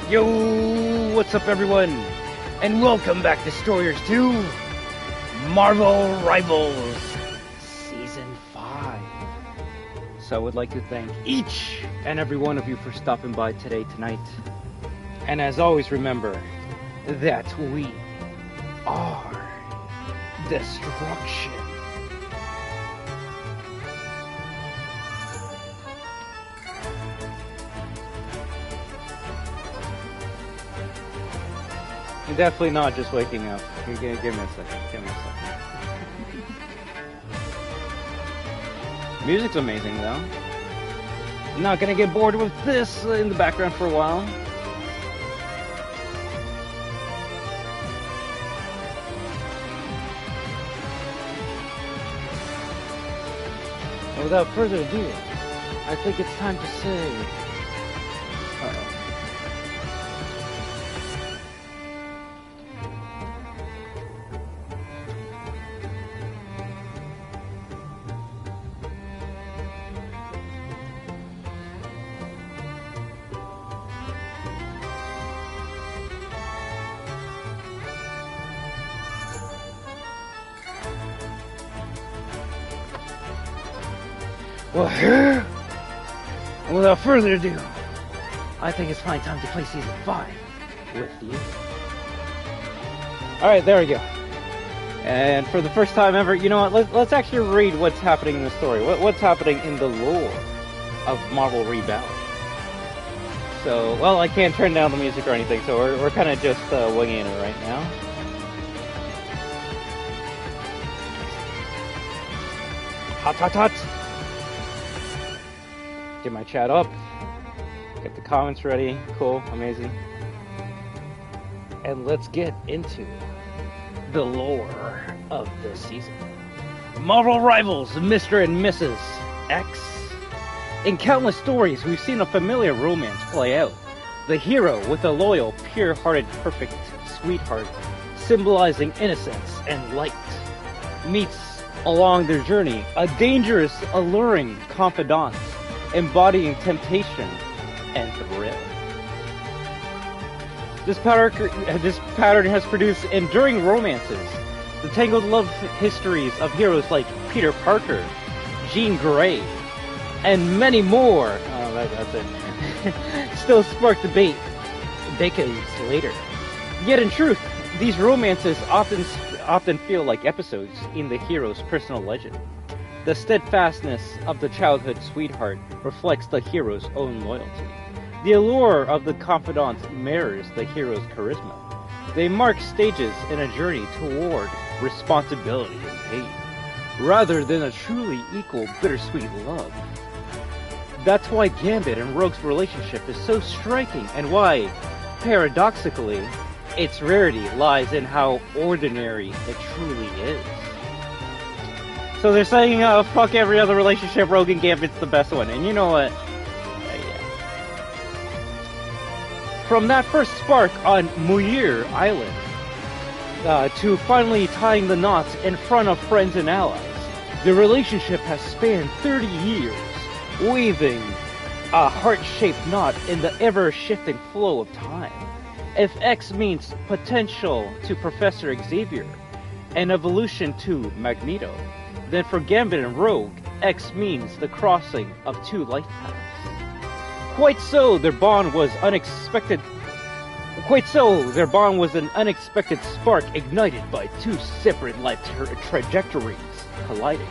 Yo, what's up everyone? And welcome back to Destroyers 2 Marvel Rivals Season 5. So I would like to thank each and every one of you for stopping by tonight. And as always, remember that we are destruction. You're definitely not just waking up. Give me a second. Music's amazing though. I'm not gonna get bored with this in the background for a while. And without further ado, I think it's time to say... Well, and without further ado, I think it's finally time to play Season 5 with you. Alright, there we go. And for the first time ever, you know what, let's actually read what's happening in the story. What's happening in the lore of Marvel Rebound. So, well, I can't turn down the music or anything, so we're kind of just winging it right now. Hot. Get my chat up, get the comments ready, cool, amazing. And let's get into the lore of the season. Marvel Rivals, Mr. and Mrs. X. In countless stories, we've seen a familiar romance play out. The hero with a loyal, pure-hearted, perfect sweetheart, symbolizing innocence and light, meets, along their journey, a dangerous, alluring confidant, embodying temptation and thrill. This pattern has produced enduring romances, the tangled love histories of heroes like Peter Parker, Jean Grey, and many more. Oh, that's it. Still spark debate decades later. Yet in truth, these romances often feel like episodes in the hero's personal legend. The steadfastness of the childhood sweetheart reflects the hero's own loyalty. The allure of the confidant mirrors the hero's charisma. They mark stages in a journey toward responsibility and pain, rather than a truly equal bittersweet love. That's why Gambit and Rogue's relationship is so striking, and why, paradoxically, its rarity lies in how ordinary it truly is. So they're saying, fuck every other relationship, Rogue and Gambit's the best one. And you know what? Yeah. From that first spark on Muir Island, to finally tying the knots in front of friends and allies, the relationship has spanned 30 years, weaving a heart-shaped knot in the ever-shifting flow of time. If X means potential to Professor Xavier, and evolution to Magneto, then for Gambit and Rogue, X means the crossing of two life paths. Quite so, their bond was an unexpected spark ignited by two separate life trajectories colliding.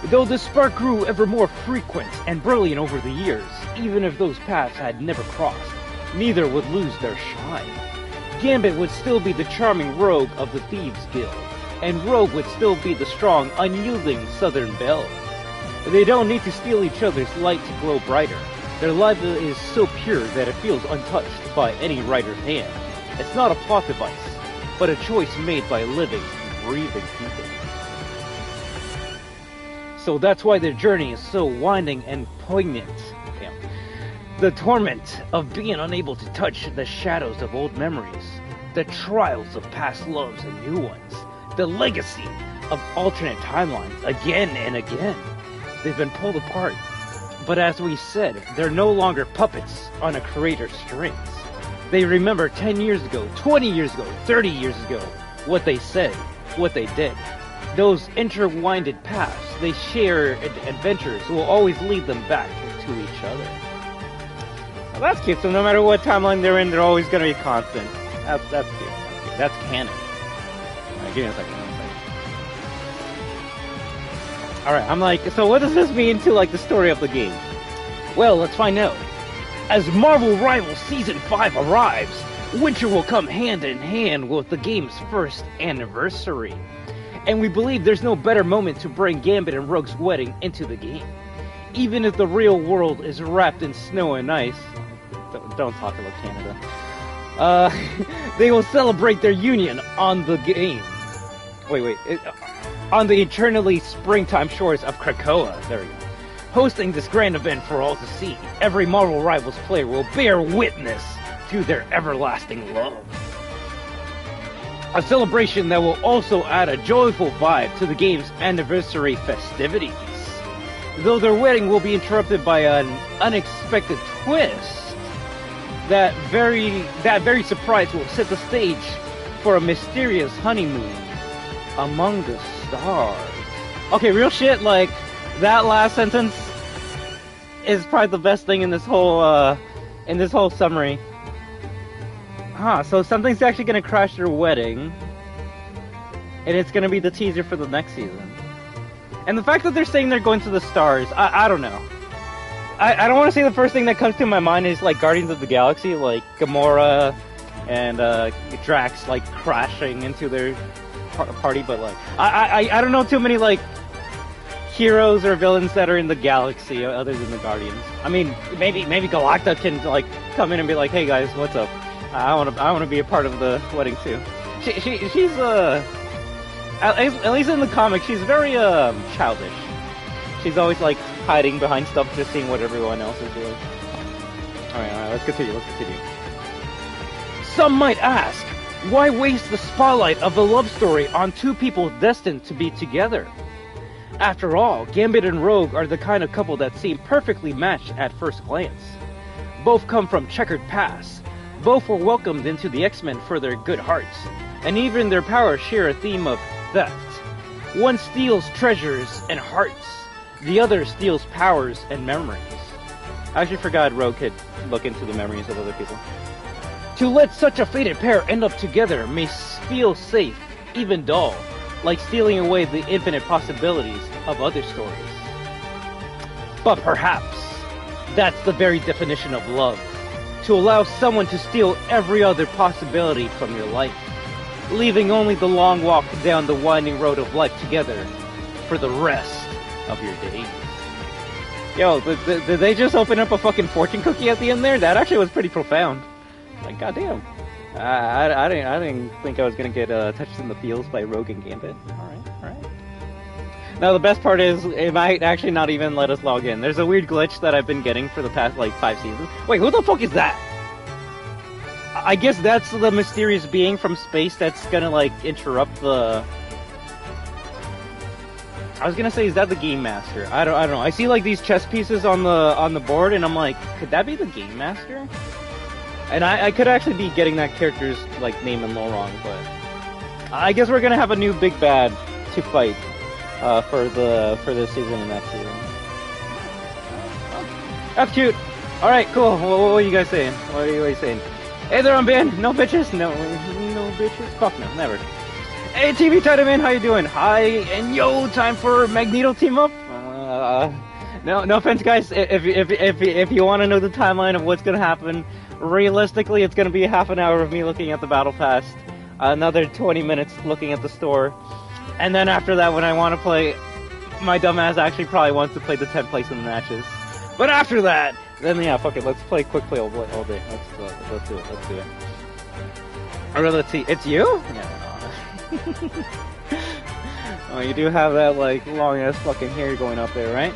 Though the spark grew ever more frequent and brilliant over the years, even if those paths had never crossed, neither would lose their shine. Gambit would still be the charming rogue of the Thieves Guild, and Rogue would still be the strong, unyielding Southern Belle. They don't need to steal each other's light to glow brighter. Their love is so pure that it feels untouched by any writer's hand. It's not a plot device, but a choice made by living, breathing people. So that's why their journey is so winding and poignant. The torment of being unable to touch the shadows of old memories, the trials of past loves and new ones, the legacy of alternate timelines again and again. They've been pulled apart, but as we said, they're no longer puppets on a creator's strings. They remember 10 years ago, 20 years ago, 30 years ago, what they said, what they did. Those intertwined paths they share adventures will always lead them back to each other. Well, that's cute. So no matter what timeline they're in, they're always going to be constant. That's cute. That's cute. That's canon. Alright, give me a second. Alright, I'm like, so what does this mean to like the story of the game? Well, let's find out. As Marvel Rivals Season 5 arrives, winter will come hand in hand with the game's first anniversary. And we believe there's no better moment to bring Gambit and Rogue's wedding into the game. Even if the real world is wrapped in snow and ice, don't talk about Canada. They will celebrate their union on the game. On the eternally springtime shores of Krakoa. There we go. Hosting this grand event for all to see, every Marvel Rivals player will bear witness to their everlasting love. A celebration that will also add a joyful vibe to the game's anniversary festivities. Though their wedding will be interrupted by an unexpected twist, that very surprise will set the stage for a mysterious honeymoon among the stars. Okay, real shit, like, that last sentence is probably the best thing in this whole summary. Huh, so something's actually gonna crash their wedding, and it's gonna be the teaser for the next season. And the fact that they're saying they're going to the stars, I don't know. I don't want to say the first thing that comes to my mind is like Guardians of the Galaxy, like Gamora and Drax like crashing into their party, but like I don't know too many like heroes or villains that are in the galaxy other than the Guardians. I mean, maybe Galacta can like come in and be like, "Hey guys, what's up? I want to be a part of the wedding too." She's at least in the comics, she's very childish. She's always like hiding behind stuff, just seeing what everyone else is doing. All right, let's continue. Some might ask, why waste the spotlight of the love story on two people destined to be together? After all, Gambit and Rogue are the kind of couple that seem perfectly matched at first glance. Both come from checkered pasts. Both were welcomed into the X-Men for their good hearts, and even their powers share a theme of theft. One steals treasures and hearts, the other steals powers and memories. I actually forgot Rogue could look into the memories of other people. To let such a fated pair end up together may feel safe, even dull, like stealing away the infinite possibilities of other stories. But perhaps that's the very definition of love. To allow someone to steal every other possibility from your life, leaving only the long walk down the winding road of life together for the rest of your days. Yo, did they just open up a fucking fortune cookie at the end there? That actually was pretty profound. Like, goddamn. I didn't think I was gonna get touched in the feels by Rogue and Gambit. Alright. Now the best part is, it might actually not even let us log in. There's a weird glitch that I've been getting for the past, like, 5 seasons. Wait, who the fuck is that? I guess that's the mysterious being from space that's gonna, like, interrupt the... I was gonna say, is that the Game Master? I don't know. I see, like, these chess pieces on the board, and I'm like, could that be the Game Master? And I could actually be getting that character's, like, name and lore wrong, but... I guess we're gonna have a new big bad to fight. For this season and next season. That's cute. All right, cool. What are you guys saying? What are you saying? Hey there, I'm Ben. No bitches. No bitches. Fuck no, never. Hey, TV Titan Man, how you doing? Hi, and yo, time for Magneto team up. No offense, guys. If you want to know the timeline of what's gonna happen, realistically, it's gonna be half an hour of me looking at the battle pass, another 20 minutes looking at the store. And then after that, when I want to play, my dumbass actually probably wants to play the 10th place in the matches. But after that, then yeah, fuck it, let's play quick play all day. Let's do it. Or let's see, it's you? Yeah. Oh, you do have that, like, long-ass fucking hair going up there, right?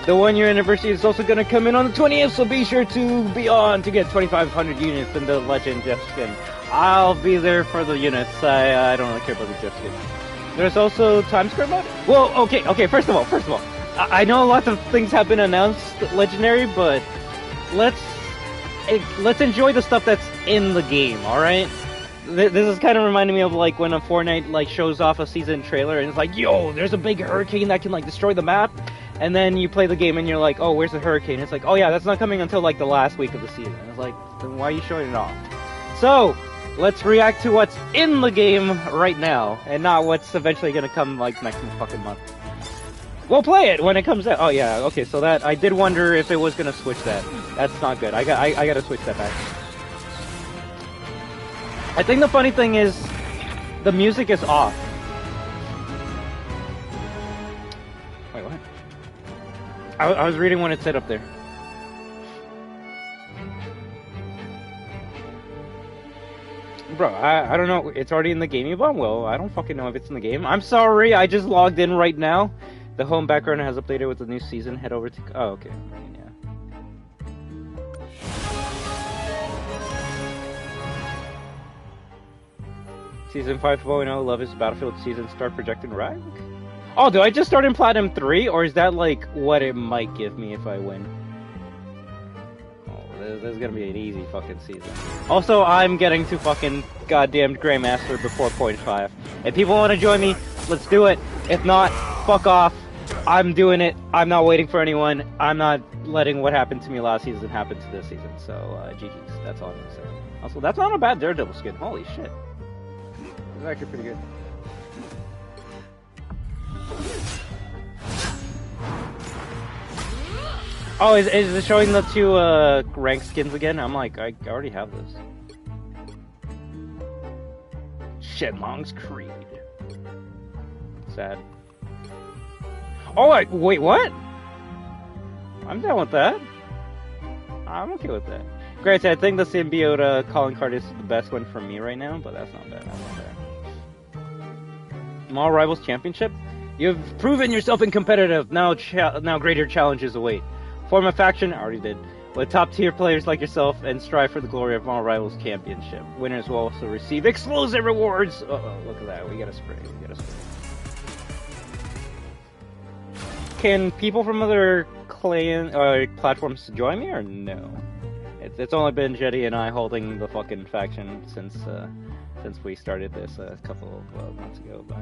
The 1-year anniversary is also going to come in on the 20th, so be sure to be on to get 2,500 units in the Legend Jeff skin. I'll be there for the units. I don't really care about the Jeff skin. There's also Time Square mode? Well, okay, first of all, I know lots of things have been announced legendary, but let's let's enjoy the stuff that's in the game, alright? This is kind of reminding me of like when a Fortnite like shows off a season trailer and it's like, yo, there's a big hurricane that can like destroy the map, and then you play the game and you're like, oh, where's the hurricane? It's like, oh yeah, that's not coming until like the last week of the season. It's like, then why are you showing it off? So, let's react to what's in the game right now, and not what's eventually gonna come like next fucking month. We'll play it when it comes out. Oh yeah, okay, so that, I did wonder if it was gonna switch that. That's not good. I gotta switch that back. I think the funny thing is, the music is off. Wait, what? I was reading when it said up there. Bro, I don't know. It's already in the game, Yvonne? Well, I don't fucking know if it's in the game. I'm sorry, I just logged in right now. The home background has updated with the new season. Head over to... Oh, okay. Yeah. Season 5.0, Love is Battlefield Season Start Projected Rank? Oh, do I just start in Platinum 3? Or is that, like, what it might give me if I win? This is gonna be an easy fucking season. Also, I'm getting to fucking goddamn Grandmaster before 0.5. If people want to join me, let's do it. If not, fuck off. I'm doing it. I'm not waiting for anyone. I'm not letting what happened to me last season happen to this season. So, GG's. That's all I'm gonna say. Also, that's not a bad Daredevil skin. Holy shit. It's actually pretty good. Oh, is it showing the two rank skins again? I'm like, I already have this. Shenlong's Creed. Sad. Oh, wait, what? I'm down with that. I'm okay with that. Granted, I think the symbiote calling card is the best one for me right now, but that's not bad. That's not bad. Mall Rivals Championship? You've proven yourself in competitive. Now greater challenges await. Form a faction, I already did, with top-tier players like yourself and strive for the glory of Mall Rivals Championship. Winners will also receive exclusive rewards! Uh-oh, look at that, we got a spray, Can people from other platforms join me, or no? It's only been Jetty and I holding the fucking faction since we started this a couple of months ago, but...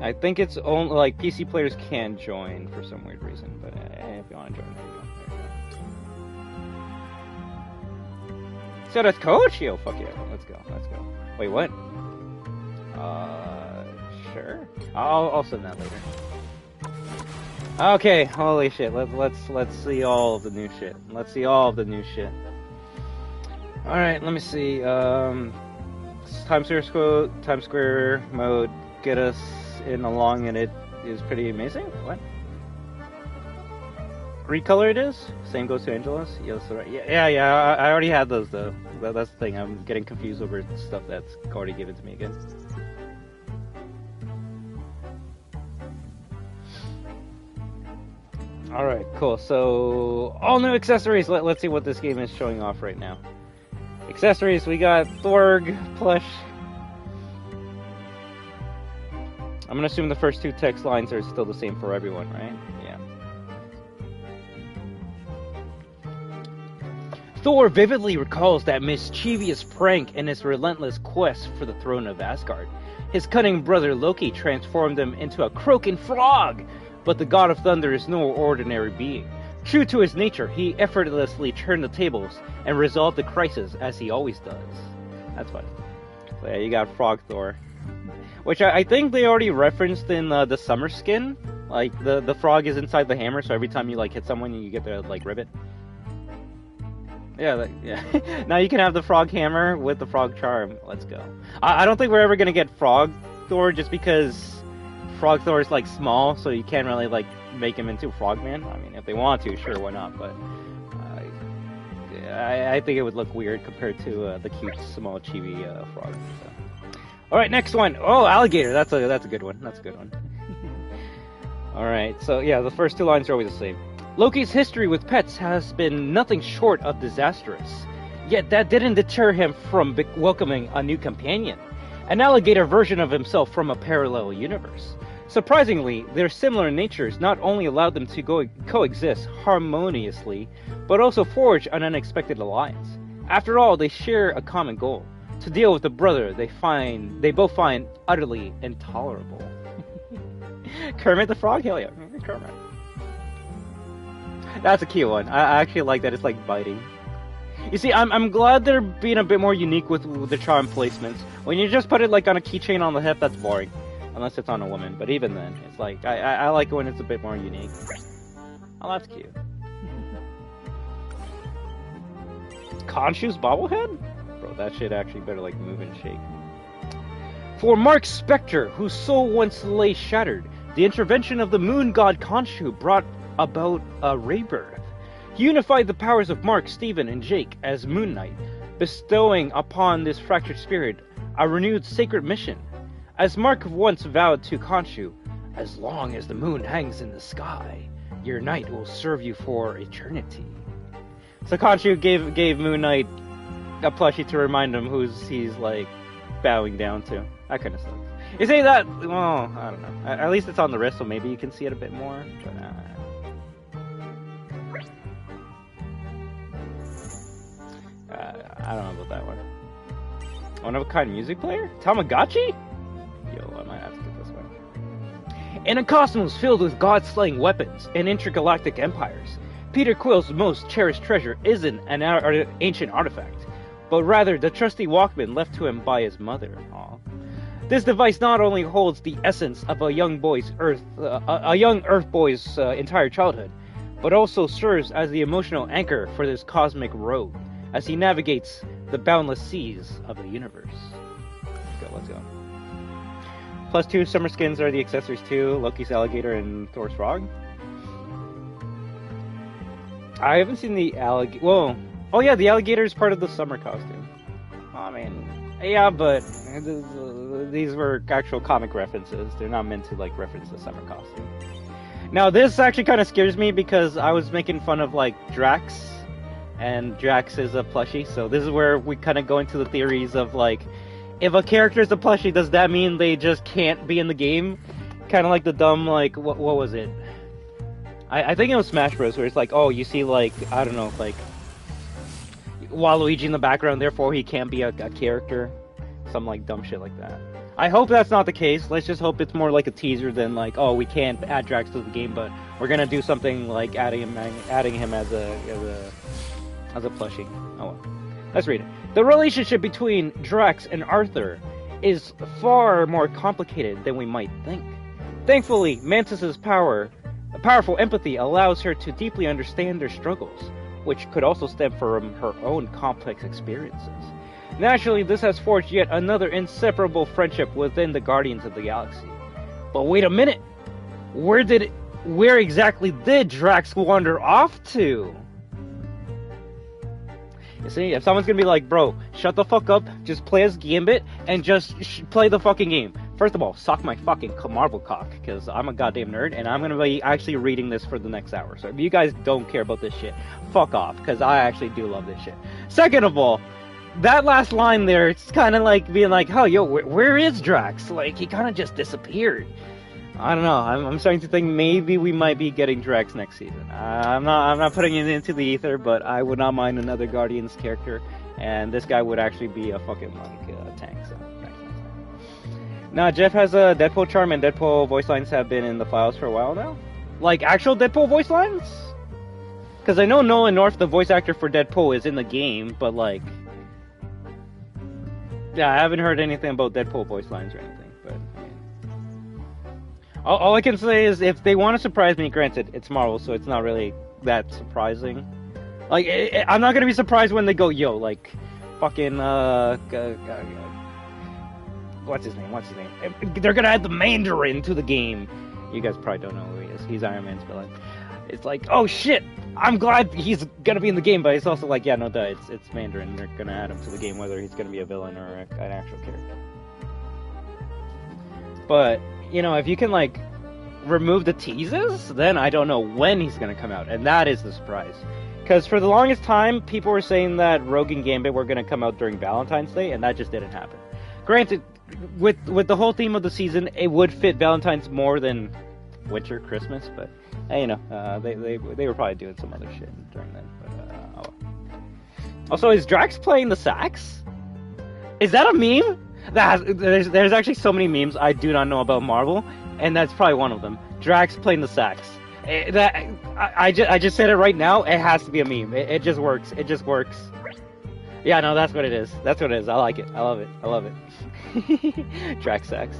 I think it's only, like, PC players can join for some weird reason, but if you want to join, there you go. So that's coach? Yo, fuck yeah, let's go. Wait, what? Sure. I'll send that later. Okay, holy shit, let's see all of the new shit. Alright, let me see, Times Square mode, get us in along, and it is pretty amazing. What? Recolor it is? Same goes to Angela's? Yes, right. Yeah, I already had those though. That's the thing, I'm getting confused over stuff that's already given to me again. Alright, cool. So, all new accessories. Let's see what this game is showing off right now. Accessories, we got Thorg plush. I'm gonna assume the first two text lines are still the same for everyone, right? Yeah. Thor vividly recalls that mischievous prank in his relentless quest for the throne of Asgard. His cunning brother Loki transformed him into a croaking frog, but the god of thunder is no ordinary being. True to his nature, he effortlessly turned the tables and resolved the crisis as he always does. That's funny. So yeah, you got Frog Thor. Which I think they already referenced in the summer skin. Like, the frog is inside the hammer, so every time you, like, hit someone, you get the, like, ribbit. Yeah, yeah. Now you can have the frog hammer with the frog charm. Let's go. I don't think we're ever gonna get Frog Thor, just because Frog Thor is, like, small, so you can't really, like, make him into Frogman. I mean, if they want to, sure, why not, but... I think it would look weird compared to the cute, small, chibi frog, so. Alright, next one. Oh, alligator. That's a good one. Alright, so yeah, the first two lines are always the same. Loki's history with pets has been nothing short of disastrous. Yet that didn't deter him from welcoming a new companion. An alligator version of himself from a parallel universe. Surprisingly, their similar natures not only allowed them to coexist harmoniously, but also forge an unexpected alliance. After all, they share a common goal: to deal with the brother they both find utterly intolerable. Kermit the Frog? Hell yeah, Kermit. That's a cute one. I actually like that it's like biting. You see, I'm glad they're being a bit more unique with the charm placements. When you just put it like on a keychain on the hip, that's boring. Unless it's on a woman, but even then, it's like, I like when it's a bit more unique. Oh, that's cute. Khonshu's bobblehead? Bro, that shit actually better like move and shake. For Mark Spector, whose soul once lay shattered, the intervention of the moon god Khonshu brought about a rebirth. He unified the powers of Mark, Steven, and Jake as Moon Knight, bestowing upon this fractured spirit a renewed sacred mission. As Mark once vowed to Khonshu, as long as the moon hangs in the sky, your knight will serve you for eternity. So Khonshu gave Moon Knight a plushie to remind him he's like bowing down to. That kind of sucks. You say that? Well, I don't know. At least it's on the wrist, so maybe you can see it a bit more. But I don't know about that one. One-of-a-kind music player? Tamagotchi? Yo, I might have to get this one. In a cosmos filled with god-slaying weapons and intergalactic empires, Peter Quill's most cherished treasure isn't an ancient artifact, but rather the trusty Walkman left to him by his mother. Aww. This device not only holds the essence of a young Earth boy's entire childhood, but also serves as the emotional anchor for this cosmic road as he navigates the boundless seas of the universe. Let's go. +2 summer skins are the accessories too. Loki's alligator and Thor's frog. I haven't seen the alligator. Whoa. Oh yeah, the alligator is part of the summer costume. I mean, yeah, but these were actual comic references. They're not meant to like reference the summer costume. Now this actually kind of scares me because I was making fun of like Drax, and Drax is a plushie. So this is where we kind of go into the theories of like, if a character is a plushie, does that mean they just can't be in the game? Kind of like the dumb like what was it? I think it was Smash Bros. Where it's like, oh, you see like, I don't know, like Waluigi in the background, therefore he can't be a character. Some like dumb shit like that. I hope that's not the case. Let's just hope it's more like a teaser than like, oh, we can't add Drax to the game, but we're gonna do something like adding him as a plushie. Oh well. Let's read it. The relationship between Drax and Arthur is far more complicated than we might think. Thankfully, Mantis's powerful empathy allows her to deeply understand their struggles, which could also stem from her own complex experiences. Naturally, this has forged yet another inseparable friendship within the Guardians of the Galaxy. But wait a minute! Where exactly did Drax wander off to? You see, if someone's gonna be like, bro, shut the fuck up, just play as Gambit, and just play the fucking game. First of all, suck my fucking Marvel cock, because I'm a goddamn nerd, and I'm gonna be actually reading this for the next hour. So if you guys don't care about this shit, fuck off, because I actually do love this shit. Second of all, that last line there, it's kind of like being like, oh, yo, where is Drax? Like, he kind of just disappeared. I don't know, I'm starting to think maybe we might be getting Drax next season. I'm not putting it into the ether, but I would not mind another Guardians character, and this guy would actually be a fucking, like, tank, so... Now, Jeff has a Deadpool charm, and Deadpool voice lines have been in the files for a while now. Like, actual Deadpool voice lines? Because I know Nolan North, the voice actor for Deadpool, is in the game, but, like... Yeah, I haven't heard anything about Deadpool voice lines or anything, but... Yeah. All I can say is, if they want to surprise me, granted, it's Marvel, so it's not really that surprising. Like, I'm not gonna be surprised when they go, yo, like, fucking, what's his name? They're gonna add the Mandarin to the game. You guys probably don't know who he is. He's Iron Man's villain. It's like, oh shit! I'm glad he's gonna be in the game, but it's also like, yeah, no duh, it's Mandarin. They're gonna add him to the game, whether he's gonna be a villain or an actual character. But, you know, if you can, like, remove the teases, then I don't know when he's gonna come out, and that is the surprise. Because for the longest time, people were saying that Rogue and Gambit were gonna come out during Valentine's Day, and that just didn't happen. Granted, with the whole theme of the season, it would fit Valentine's more than winter, Christmas. But you know, they were probably doing some other shit during then. But oh. Also, is Drax playing the sax? Is that a meme? There's actually so many memes I do not know about Marvel, and that's probably one of them. Drax playing the sax. I just said it right now. It has to be a meme. It just works. It just works. Yeah, no, that's what it is. That's what it is. I like it. I love it. I love it. Drax sax.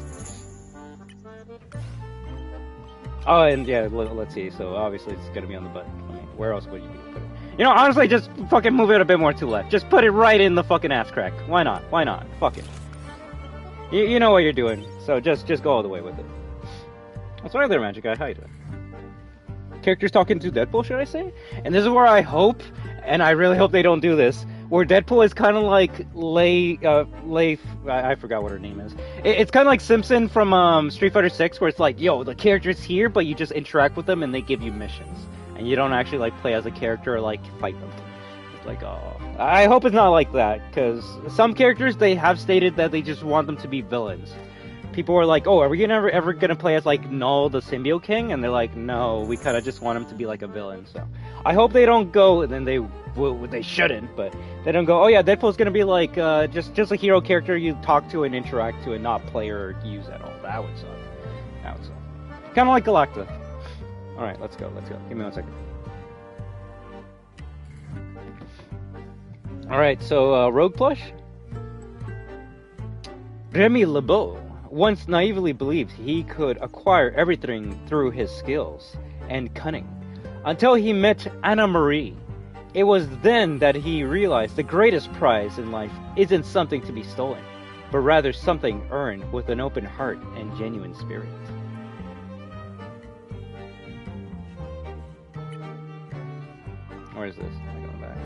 Oh, and yeah, let's see. So obviously it's gonna be on the button. I mean, where else would you put it? You know, honestly, just fucking move it a bit more to the left. Just put it right in the fucking ass crack. Why not? Why not? Fuck it. You know what you're doing. So just go all the way with it. What's right there, Magic Guy? How you doing? Characters talking to Deadpool, should I say? And this is where I hope, and I really hope they don't do this, where Deadpool is kind of like I forgot what her name is. It's kind of like Simpson from Street Fighter 6, where it's like, yo, the character's here, but you just interact with them and they give you missions. And you don't actually like play as a character or like fight them. It's like, oh. I hope it's not like that, because some characters, they have stated that they just want them to be villains. People are like, oh, are we ever gonna play as like Null the Symbiote King? And they're like, no, we kind of just want him to be like a villain. So I hope they don't go, and then they shouldn't, but they don't go, oh yeah, Deadpool's gonna be like just a hero character you talk to and interact to and not play or use at all. That would suck. That would suck. Kind of like Galacta. All right, let's go. Give me 1 second. All right, so Rogue Plush. Remy LeBeau once naively believed he could acquire everything through his skills and cunning, until he met Anna Marie. It was then that he realized the greatest prize in life isn't something to be stolen, but rather something earned with an open heart and genuine spirit. Where is this? I'm going back.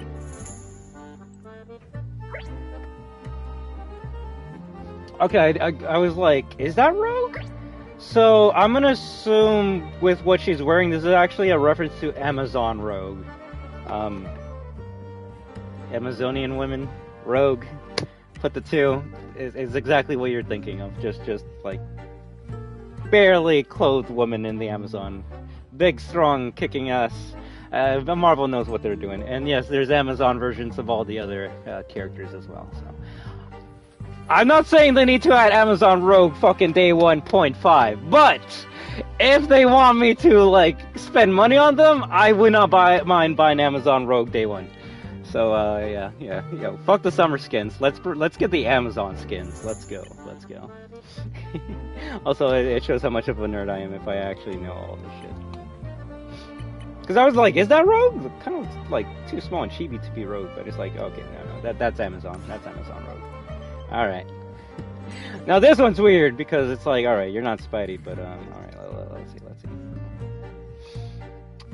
Okay, I was like, is that Rogue? So I'm gonna assume with what she's wearing, this is actually a reference to Amazon Rogue. Amazonian women, Rogue. Put the two is exactly what you're thinking of. Just like barely clothed woman in the Amazon, big, strong, kicking ass. Marvel knows what they're doing, and yes, there's Amazon versions of all the other characters as well. So. I'm not saying they need to add Amazon Rogue fucking day 1.5, but if they want me to like spend money on them, I would not mind buying Amazon Rogue day 1. So yeah, fuck the summer skins. Let's get the Amazon skins. Let's go. Also, it shows how much of a nerd I am if I actually know all this shit. Because I was like, is that Rogue? Kind of like too small and chibi to be Rogue, but it's like, okay, no, that's Amazon. That's Amazon Rogue. Alright. Now this one's weird because it's like, alright, you're not Spidey, but alright, let's see.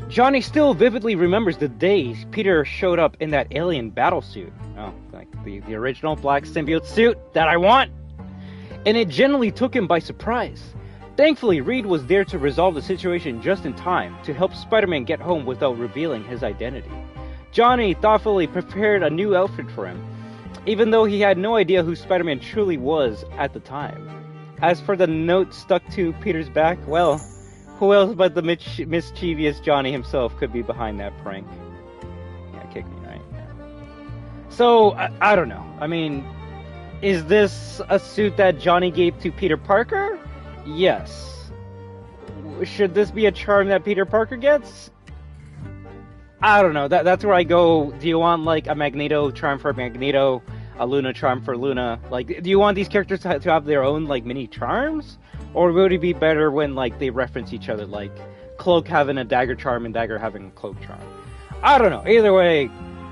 Johnny still vividly remembers the day Peter showed up in that alien battlesuit. Oh, like the original black symbiote suit that I want! And it genuinely took him by surprise. Thankfully, Reed was there to resolve the situation just in time to help Spider-Man get home without revealing his identity. Johnny thoughtfully prepared a new outfit for him, even though he had no idea who Spider-Man truly was at the time. As for the note stuck to Peter's back, well, who else but the mischievous Johnny himself could be behind that prank? Yeah, kick me, right? Yeah. So, I don't know. I mean, is this a suit that Johnny gave to Peter Parker? Yes. Should this be a charm that Peter Parker gets? I don't know. That's where I go. Do you want like a Magneto charm for Magneto, a Luna charm for Luna? Like, do you want these characters to have their own like mini charms, or would it be better when like they reference each other, like Cloak having a dagger charm and Dagger having a cloak charm? I don't know. Either way,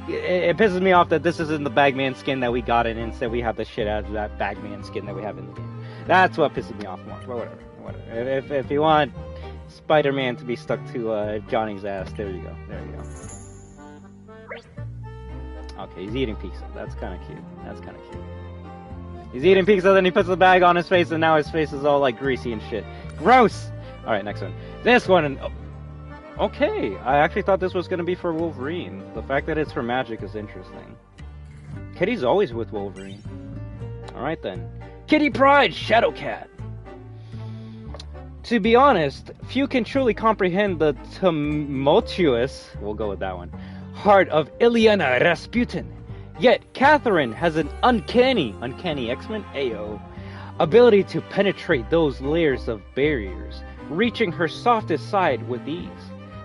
it pisses me off that this isn't the Bagman skin that we got, and instead we have the shit out of that Bagman skin that we have in the game. That's what pisses me off more. But whatever. If you want Spider-Man to be stuck to Johnny's ass, there you go. Okay, he's eating pizza. That's kind of cute. He's eating pizza, then he puts the bag on his face, and now his face is all like greasy and shit. Gross! Alright, next one. This one. Okay, I actually thought this was going to be for Wolverine. The fact that it's for Magic is interesting. Kitty's always with Wolverine. Alright then. Kitty Pryde, Shadowcat. To be honest, few can truly comprehend the tumultuous, we'll go with that one, heart of Ilyana Rasputin. Yet, Catherine has an uncanny X-Men, Ayo, ability to penetrate those layers of barriers, reaching her softest side with ease.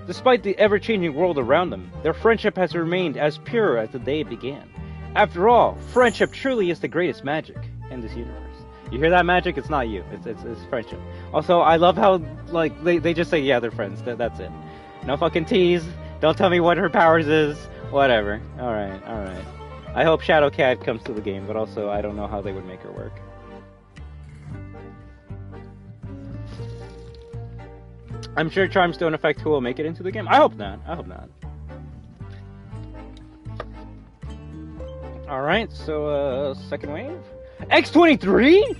Despite the ever-changing world around them, their friendship has remained as pure as the day it began. After all, friendship truly is the greatest magic in this universe. You hear that, magic? It's not you. It's friendship. Also, I love how, like, they just say, yeah, they're friends. That's it. No fucking tease. Don't tell me what her powers is. Whatever. Alright. I hope Shadowcat comes to the game, but also I don't know how they would make her work. I'm sure charms don't affect who will make it into the game. I hope not. Alright, so, second wave? X-23?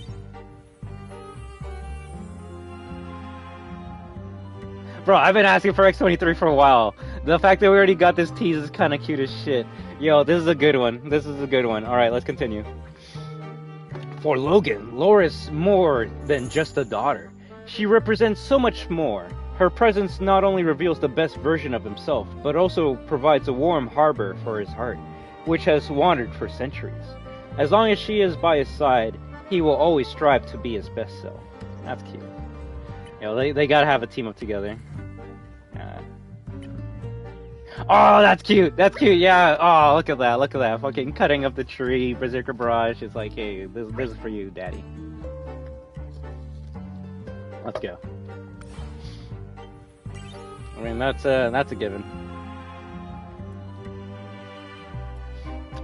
Bro, I've been asking for X-23 for a while. The fact that we already got this tease is kind of cute as shit. Yo, this is a good one. Alright, let's continue. For Logan, Laura's more than just a daughter. She represents so much more. Her presence not only reveals the best version of himself, but also provides a warm harbor for his heart, which has wandered for centuries. As long as she is by his side, he will always strive to be his best self. That's cute. You know, they gotta have a team up together. Oh, that's cute! Yeah! Oh, look at that! Fucking cutting up the tree, Berserker Barrage. It's like, hey, this is for you, daddy. Let's go. I mean, that's a given.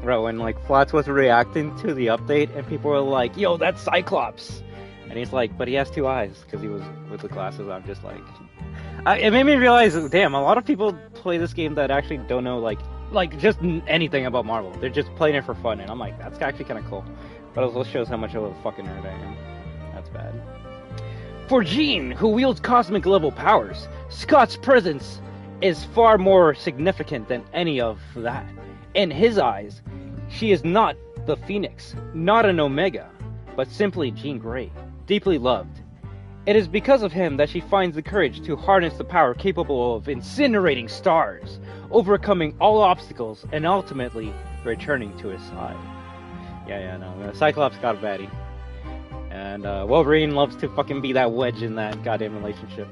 Bro, when like Flats was reacting to the update and people were like, yo, that's Cyclops! And he's like, but he has two eyes, because he was with the glasses. I'm just like... it made me realize, damn, a lot of people play this game that actually don't know, like just anything about Marvel. They're just playing it for fun, and I'm like, that's actually kind of cool. But it also shows how much of a fucking nerd I am. That's bad. For Jean, who wields cosmic level powers, Scott's presence is far more significant than any of that. In his eyes, she is not the Phoenix, not an Omega, but simply Jean Grey, deeply loved. It is because of him that she finds the courage to harness the power capable of incinerating stars, overcoming all obstacles, and ultimately returning to his side. No, Cyclops got a baddie. And Wolverine loves to fucking be that wedge in that goddamn relationship.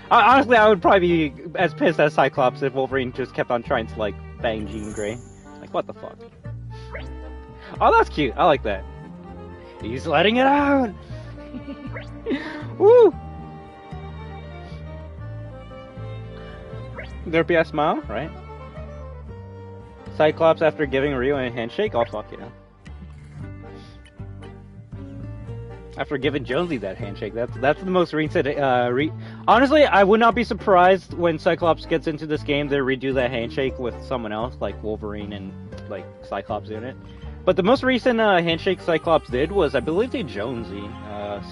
Honestly, I would probably be as pissed as Cyclops if Wolverine just kept on trying to, like, bang Jean Grey. Like, what the fuck? Oh, that's cute. I like that. He's letting it out! Woo! There'd be a smile, right? Cyclops after giving Rio a handshake? Oh, fuck yeah. After giving Jonesy that handshake, that's the most recent. Honestly, I would not be surprised when Cyclops gets into this game they redo that handshake with someone else, like Wolverine and like Cyclops in it. But the most recent handshake Cyclops did was, I believe, they Jonesy,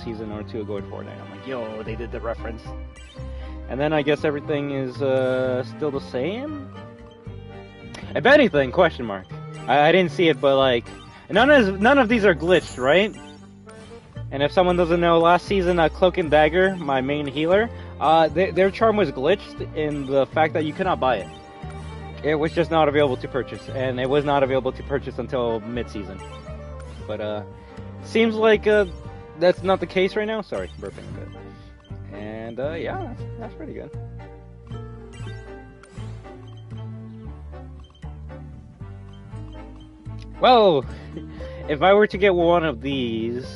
season or two ago in Fortnite. I'm like, yo, they did the reference. And then I guess everything is still the same. If anything, question mark. I didn't see it, but like, none of these are glitched, right? And if someone doesn't know, last season, Cloak and Dagger, my main healer, their charm was glitched in the fact that you could not buy it. It was just not available to purchase, and it was not available to purchase until mid-season. But, seems like, that's not the case right now. Sorry, burping a bit. And, yeah, that's pretty good. Well, if I were to get one of these...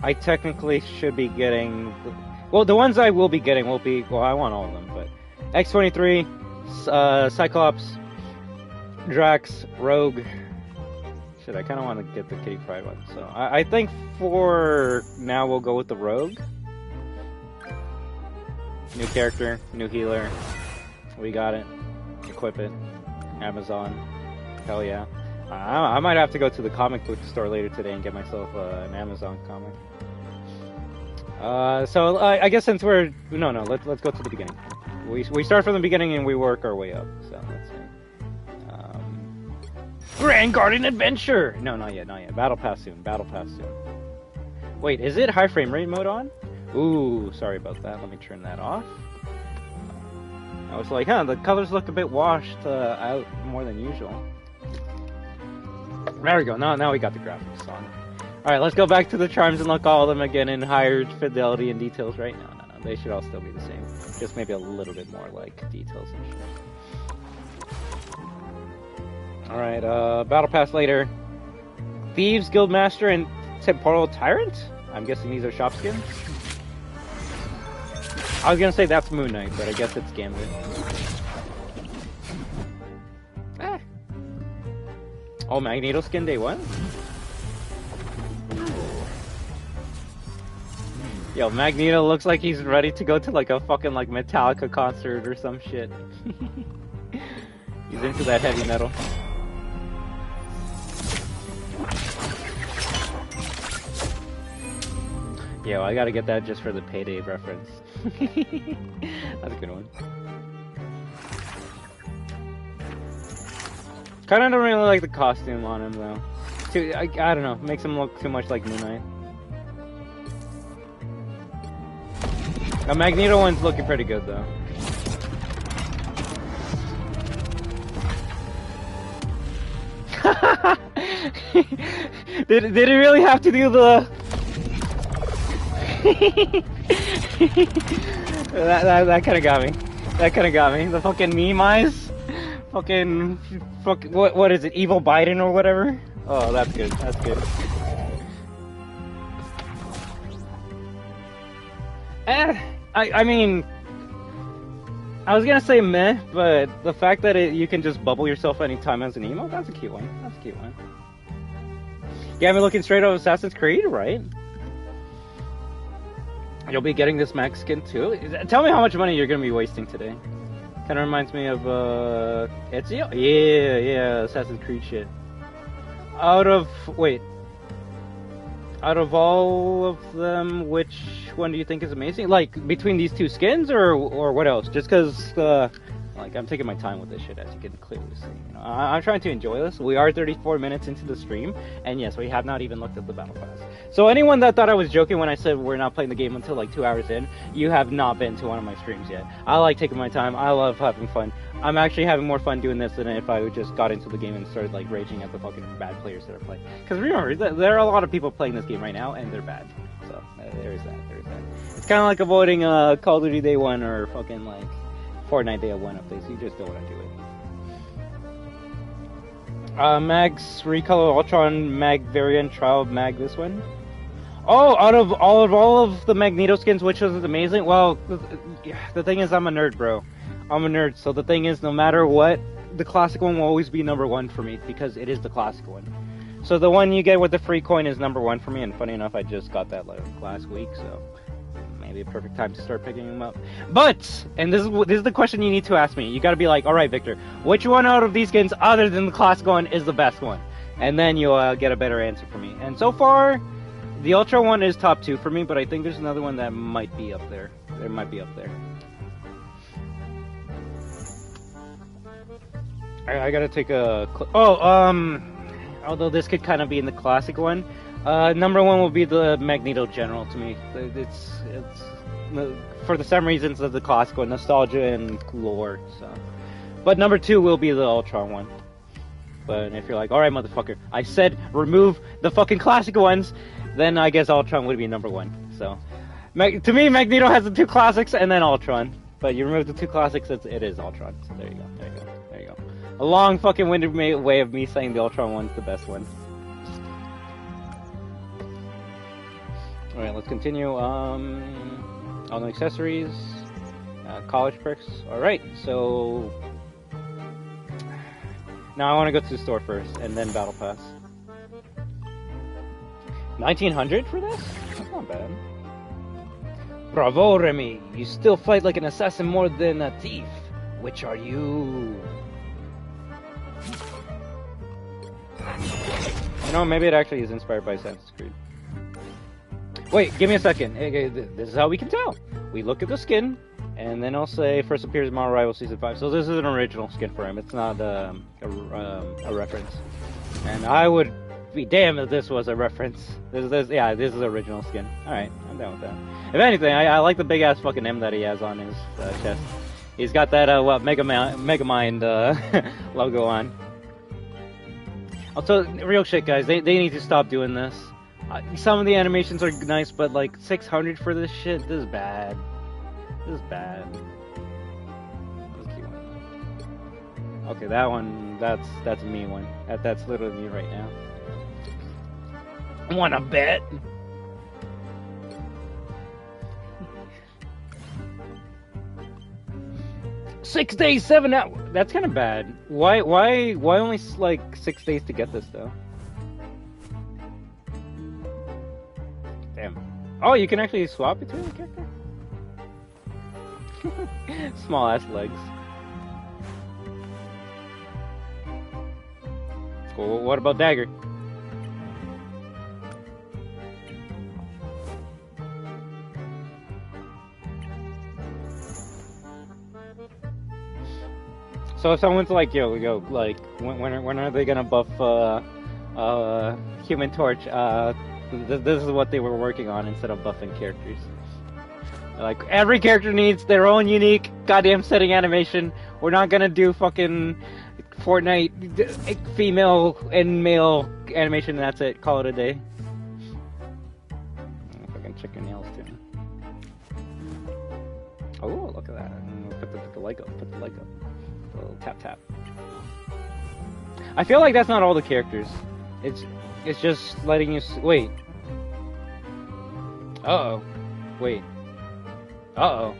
I technically should be getting... Well, the ones I will be getting will be... Well, I want all of them, but... X-23, Cyclops, Drax, Rogue... Shit, I kind of want to get the Kitty Pryde one. So, I think for now we'll go with the Rogue. New character, new healer. We got it. Equip it. Amazon. Hell yeah. I might have to go to the comic book store later today and get myself an Amazon comic. So I guess since we're... No, let's go to the beginning. We start from the beginning and we work our way up. So, let's see. Grand Garden Adventure! No, not yet, not yet. Battle Pass soon, Battle Pass soon. Wait, is it high frame rate mode on? Ooh, sorry about that. Let me turn that off. I was like, huh, the colors look a bit washed out more than usual. There we go, now we got the graphics on. Alright, let's go back to the charms and look all of them again in higher fidelity and details, right? No, they should all still be the same. Just maybe a little bit more, like, details and shit. Alright, Battle Pass later. Thieves, Guildmaster, and Temporal Tyrant? I'm guessing these are shop skins? I was gonna say that's Moon Knight, but I guess it's Gambit. Oh, Magneto skin day one? Yo, Magneto looks like he's ready to go to like a fucking like Metallica concert or some shit. He's into that heavy metal. Yo, I gotta get that just for the Payday reference. That's a good one. Kinda don't really like the costume on him though. I don't know, makes him look too much like Moon Knight. The Magneto one's looking pretty good though. Did it really have to do the... that kinda got me. That kinda got me. The fucking meme eyes. Fucking what is it? Evil Biden or whatever? Oh, that's good. That's good. I mean, I was gonna say meh, but the fact that you can just bubble yourself anytime as an emo, that's a cute one. That's a cute one. Yeah, I'm looking straight out of Assassin's Creed, right? You'll be getting this max skin too? Tell me how much money you're gonna be wasting today. Kinda reminds me of, METSU? Yeah, Assassin's Creed shit. Out of all of them, which one do you think is amazing? Like, between these two skins, or what else? Just cause, like, I'm taking my time with this shit, as you can clearly see. You know, I'm trying to enjoy this. We are 34 minutes into the stream, and yes, we have not even looked at the Battle Pass. So anyone that thought I was joking when I said we're not playing the game until like 2 hours in, you have not been to one of my streams yet. I like taking my time. I love having fun. I'm actually having more fun doing this than if I just got into the game and started like raging at the fucking bad players that are playing. Because remember, there are a lot of people playing this game right now, and they're bad. So there's that. It's kind of like avoiding Call of Duty Day 1 or fucking like Fortnite Day 1 updates. You just don't want to do it. Mag's Recolor Ultron Mag variant trial Mag this one. Oh, out of all of the Magneto skins, which was amazing? Well, the thing is, I'm a nerd, bro. I'm a nerd, so the thing is, no matter what, the classic one will always be #1 for me, because it is the classic one. So the one you get with the free coin is #1 for me, and funny enough, I just got that like last week, so maybe a perfect time to start picking them up. But, and this is the question you need to ask me. You gotta be like, alright Victor, which one out of these skins, other than the classic one, is the best one? And then you'll get a better answer for me. And so far, the Ultra one is top 2 for me, but I think there's another one that might be up there. It might be up there. I gotta take a... although this could kind of be in the classic one, #1 will be the Magneto General to me. It's for the same reasons as the classic one, nostalgia and lore. So, but #2 will be the Ultron one. But if you're like, all right, motherfucker, I said remove the fucking classic ones, then I guess Ultron would be #1. So, to me, Magneto has the 2 classics and then Ultron. But you remove the 2 classics, it is Ultron. So there you go. A long fucking winded way of me saying the Ultron one's the best one. Alright, let's continue. All the accessories, college perks. Alright, so now I want to go to the store first, and then Battle Pass. 1900 for this? That's not bad. Bravo, Remy! You still fight like an assassin more than a thief. Which are you? You know, maybe it actually is inspired by Assassin's Creed. Wait, give me a second. This is how we can tell. We look at the skin, and then I'll say first appears in Model Rival Season 5. So this is an original skin for him. It's not a reference. And I would be damned if this was a reference. Yeah, this is original skin. Alright, I'm down with that. If anything, I like the big ass fucking M that he has on his chest. He's got that Megamind logo on. Also, real shit, guys, they need to stop doing this. Some of the animations are nice, but like 600 for this shit, this is bad. This is bad. That's a cute one. Okay, that one, that's a me one. That's literally me right now. Wanna bet? Six days, 7 hours. That's kind of bad. Why only like 6 days to get this though? Damn. Oh, you can actually swap between the character? Small ass legs. Cool. What about Dagger? So if someone's like, yo, like, when are they gonna buff Human Torch? This is what they were working on instead of buffing characters. Like, every character needs their own unique goddamn setting animation. We're not gonna do fucking Fortnite female and male animation and that's it. Call it a day. Fucking check your nails too. Oh, look at that. Put the leg up. Put the leg up. A little tap tap. I feel like that's not all the characters. It's just letting you wait. Uh-oh. Wait. Uh-oh.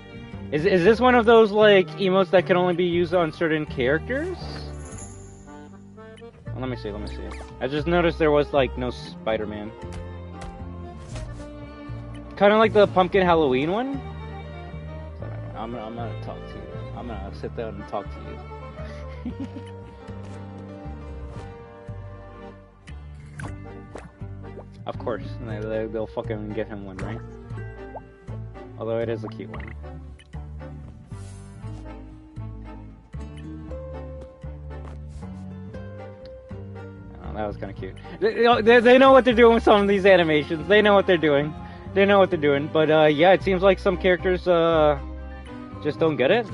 Is this one of those like emotes that can only be used on certain characters? Well, let me see. I just noticed there was like no Spider-Man. Kind of like the Pumpkin Halloween one. I'm gonna talk to you. I'm gonna sit down and talk to you. Of course, they'll fucking get him one, right? Although it is a cute one. Oh, that was kind of cute. They know what they're doing with some of these animations. They know what they're doing. They know what they're doing. But yeah, it seems like some characters just don't get it.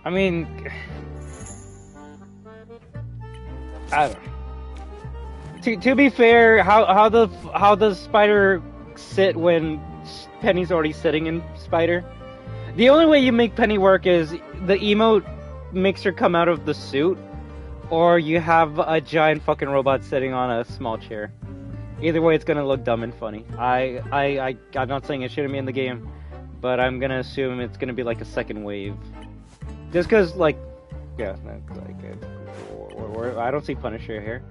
I mean, I don't know. To be fair, how does Spider sit when Penny's already sitting in Spider? The only way you make Penny work is the emote makes her come out of the suit, or you have a giant fucking robot sitting on a small chair. Either way, it's gonna look dumb and funny. I'm not saying it shouldn't be in the game, but I'm gonna assume it's gonna be like a second wave. Just cause, like, yeah, like, I don't see Punisher here.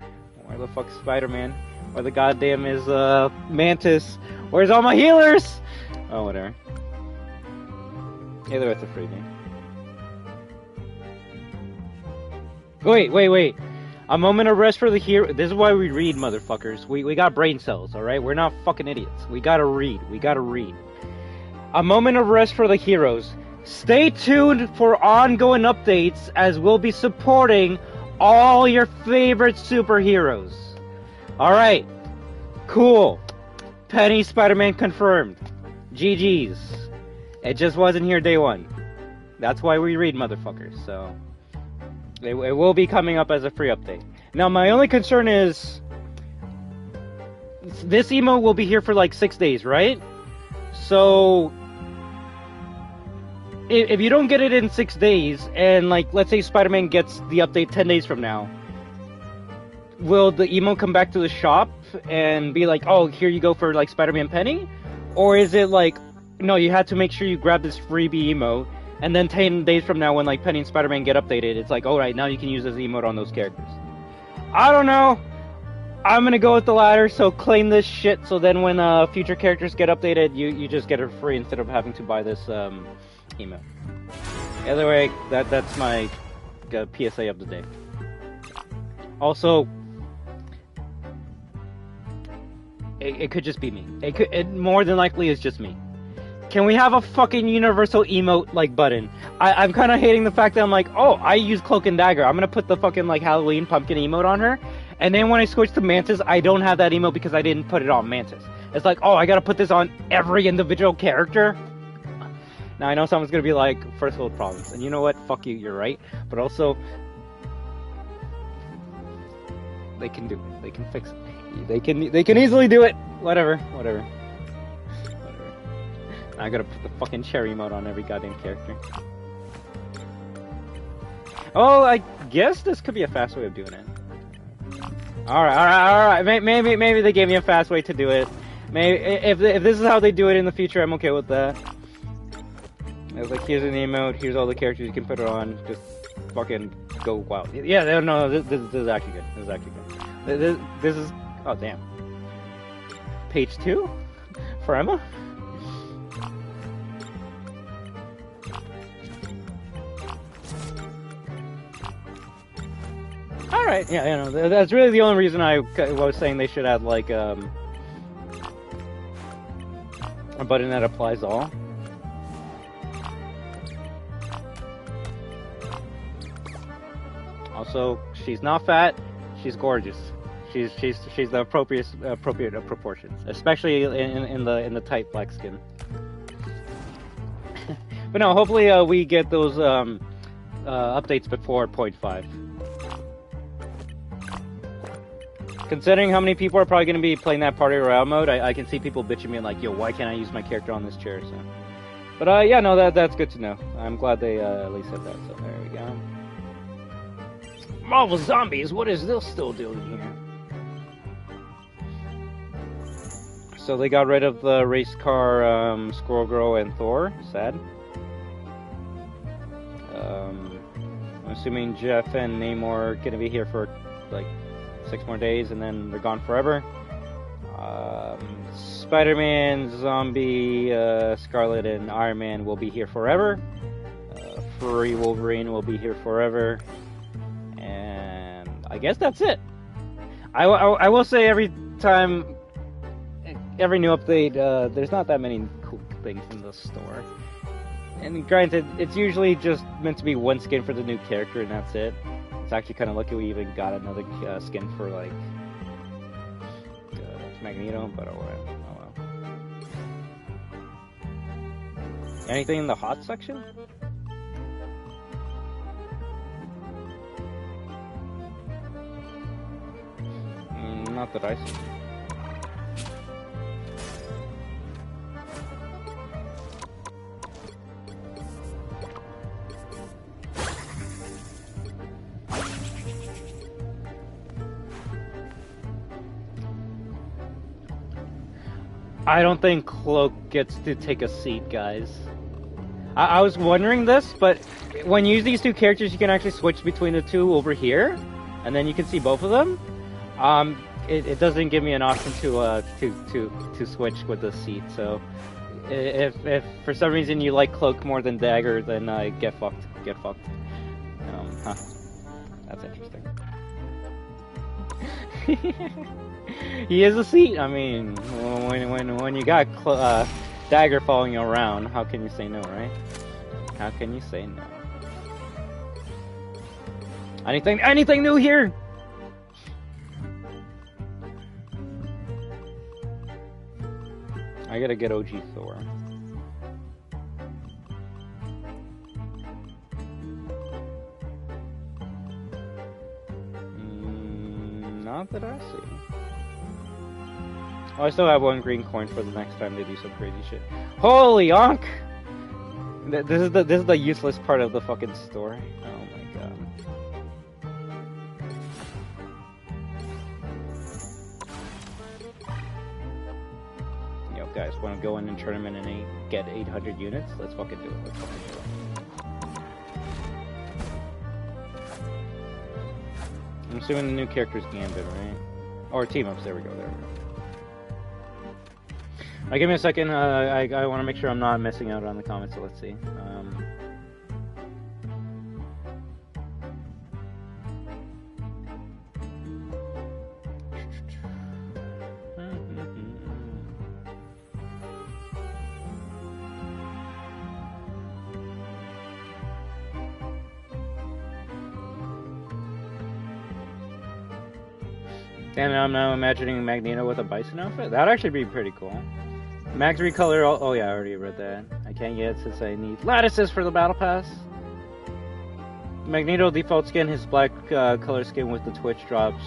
Where the fuck's Spider-Man? Where the goddamn is, Mantis? Where's all my healers? Oh, whatever. Either way, it's a freebie. Wait. A moment of rest for the hero. This is why we read, motherfuckers. We got brain cells, alright? We're not fucking idiots. We gotta read. A moment of rest for the heroes. Stay tuned for ongoing updates as we'll be supporting all your favorite superheroes. Alright. Cool. Penny Spider-Man confirmed. GG's. It just wasn't here day one. That's why we read, motherfuckers. So it will be coming up as a free update. Now my only concern is this emo will be here for like 6 days, right? So if you don't get it in 6 days, and like, let's say Spider-Man gets the update 10 days from now, will the emo come back to the shop and be like, oh, here you go for like Spider-Man Penny? Or is it like, no, you had to make sure you grab this freebie emo, and then 10 days from now when like Penny and Spider-Man get updated, it's like, alright, now you can use this emote on those characters. I don't know. I'm gonna go with the latter, so claim this shit, so then when future characters get updated, you just get it free instead of having to buy this email. Either way, that's my PSA of the day. Also, it could just be me. It more than likely is just me. Can we have a fucking universal emote like button? I'm kind of hating the fact that I'm like, oh, I use Cloak and Dagger. I'm gonna put the fucking like Halloween pumpkin emote on her, and then when I switch to Mantis, I don't have that emote because I didn't put it on Mantis. It's like, oh, I gotta put this on every individual character. Now I know someone's gonna be like, first world problems, and you know what? Fuck you, you're right. But also, they can do it. They can fix it. They can easily do it. Whatever. I gotta put the fucking cherry mode on every goddamn character. Oh, I guess this could be a fast way of doing it. Alright. Maybe they gave me a fast way to do it. Maybe if this is how they do it in the future, I'm okay with that. It's like, here's an emote, here's all the characters you can put it on, just fucking go wild. Yeah, no, this is actually good. This is actually good. This is, oh damn. Page 2? For Emma? Alright, yeah, that's really the only reason I was saying they should add, like, a button that applies all. Also, she's not fat, she's gorgeous. She's the appropriate proportions, especially in the tight black skin. But no, hopefully we get those updates before 0.5. Considering how many people are probably going to be playing that party royale mode, I can see people bitching me like, yo, why can't I use my character on this chair? So, but yeah, no, that's good to know. I'm glad they at least said that. So there we go. Marvel Zombies, what is this still doing here? So they got rid of the race car, Squirrel Girl and Thor. Sad. I'm assuming Jeff and Namor are gonna be here for like 6 more days, and then they're gone forever. Spider-Man, Zombie, Scarlet, and Iron Man will be here forever. Furry Wolverine will be here forever. And I guess that's it. I will say every new update, there's not that many cool things in the store. And granted, it's usually just meant to be one skin for the new character, and that's it. It's actually kind of lucky we even got another skin for, like, Magneto, but oh well. Anything in the hot section? Not that I see. I don't think Cloak gets to take a seat, guys. I was wondering this, but when you use these two characters, you can actually switch between the two over here, and then you can see both of them. It doesn't give me an option to switch with the seat. So if for some reason you like Cloak more than Dagger, then get fucked. That's interesting. He is a seat. I mean, when you got Dagger following you around, how can you say no, right? How can you say no? Anything new here? I gotta get OG Thor. Not that I see. Oh, I still have 1 green coin for the next time they do some crazy shit. Holy onk! This is the useless part of the fucking store. Oh my god. Yo, guys, wanna go in a tournament and get 800 units? Let's fucking do it. I'm assuming the new character's Gambit, right? Or team-ups, there we go. Give me a second, I want to make sure I'm not missing out on the comments, so let's see. And I'm now imagining Magneto with a bison outfit. That'd actually be pretty cool. Max recolor. Oh yeah, I already read that. I can't get it since I need lattices for the battle pass. Magneto default skin, his black color skin with the Twitch drops.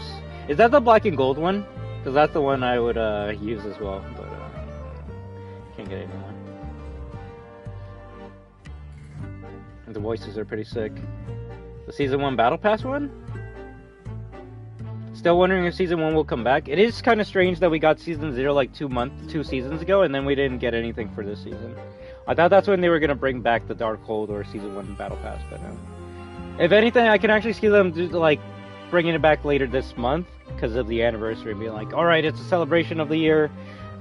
Is that the black and gold one? Because that's the one I would use as well, but can't get it anymore. And the voices are pretty sick. The season 1 battle pass one? Still wondering if season 1 will come back. It is kind of strange that we got season 0 like 2 seasons ago, and then we didn't get anything for this season. I thought that's when they were gonna bring back the Darkhold or season 1 battle pass, but if anything, I can actually see them like bringing it back later this month because of the anniversary, and being like, all right, it's a celebration of the year.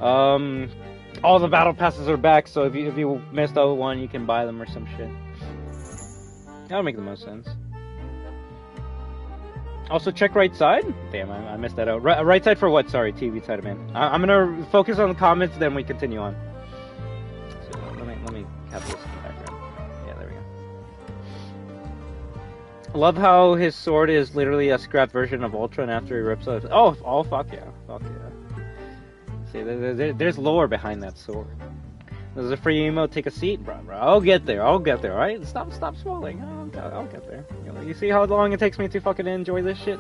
All the battle passes are back, so if you missed out one, you can buy them or some shit. That would make the most sense. Also, check right side. Damn, I missed that out. Right side for what? Sorry, TV side, man. I'm gonna focus on the comments, then we continue on. So let me have this in the background. Yeah, there we go. Love how his sword is literally a scrap version of Ultron after he rips it. Oh, fuck yeah, fuck yeah. See, there's lore behind that sword. There's a free emote. Take a seat, bro. I'll get there. Alright? Stop swallowing. I'll get there. You see how long it takes me to fucking enjoy this shit?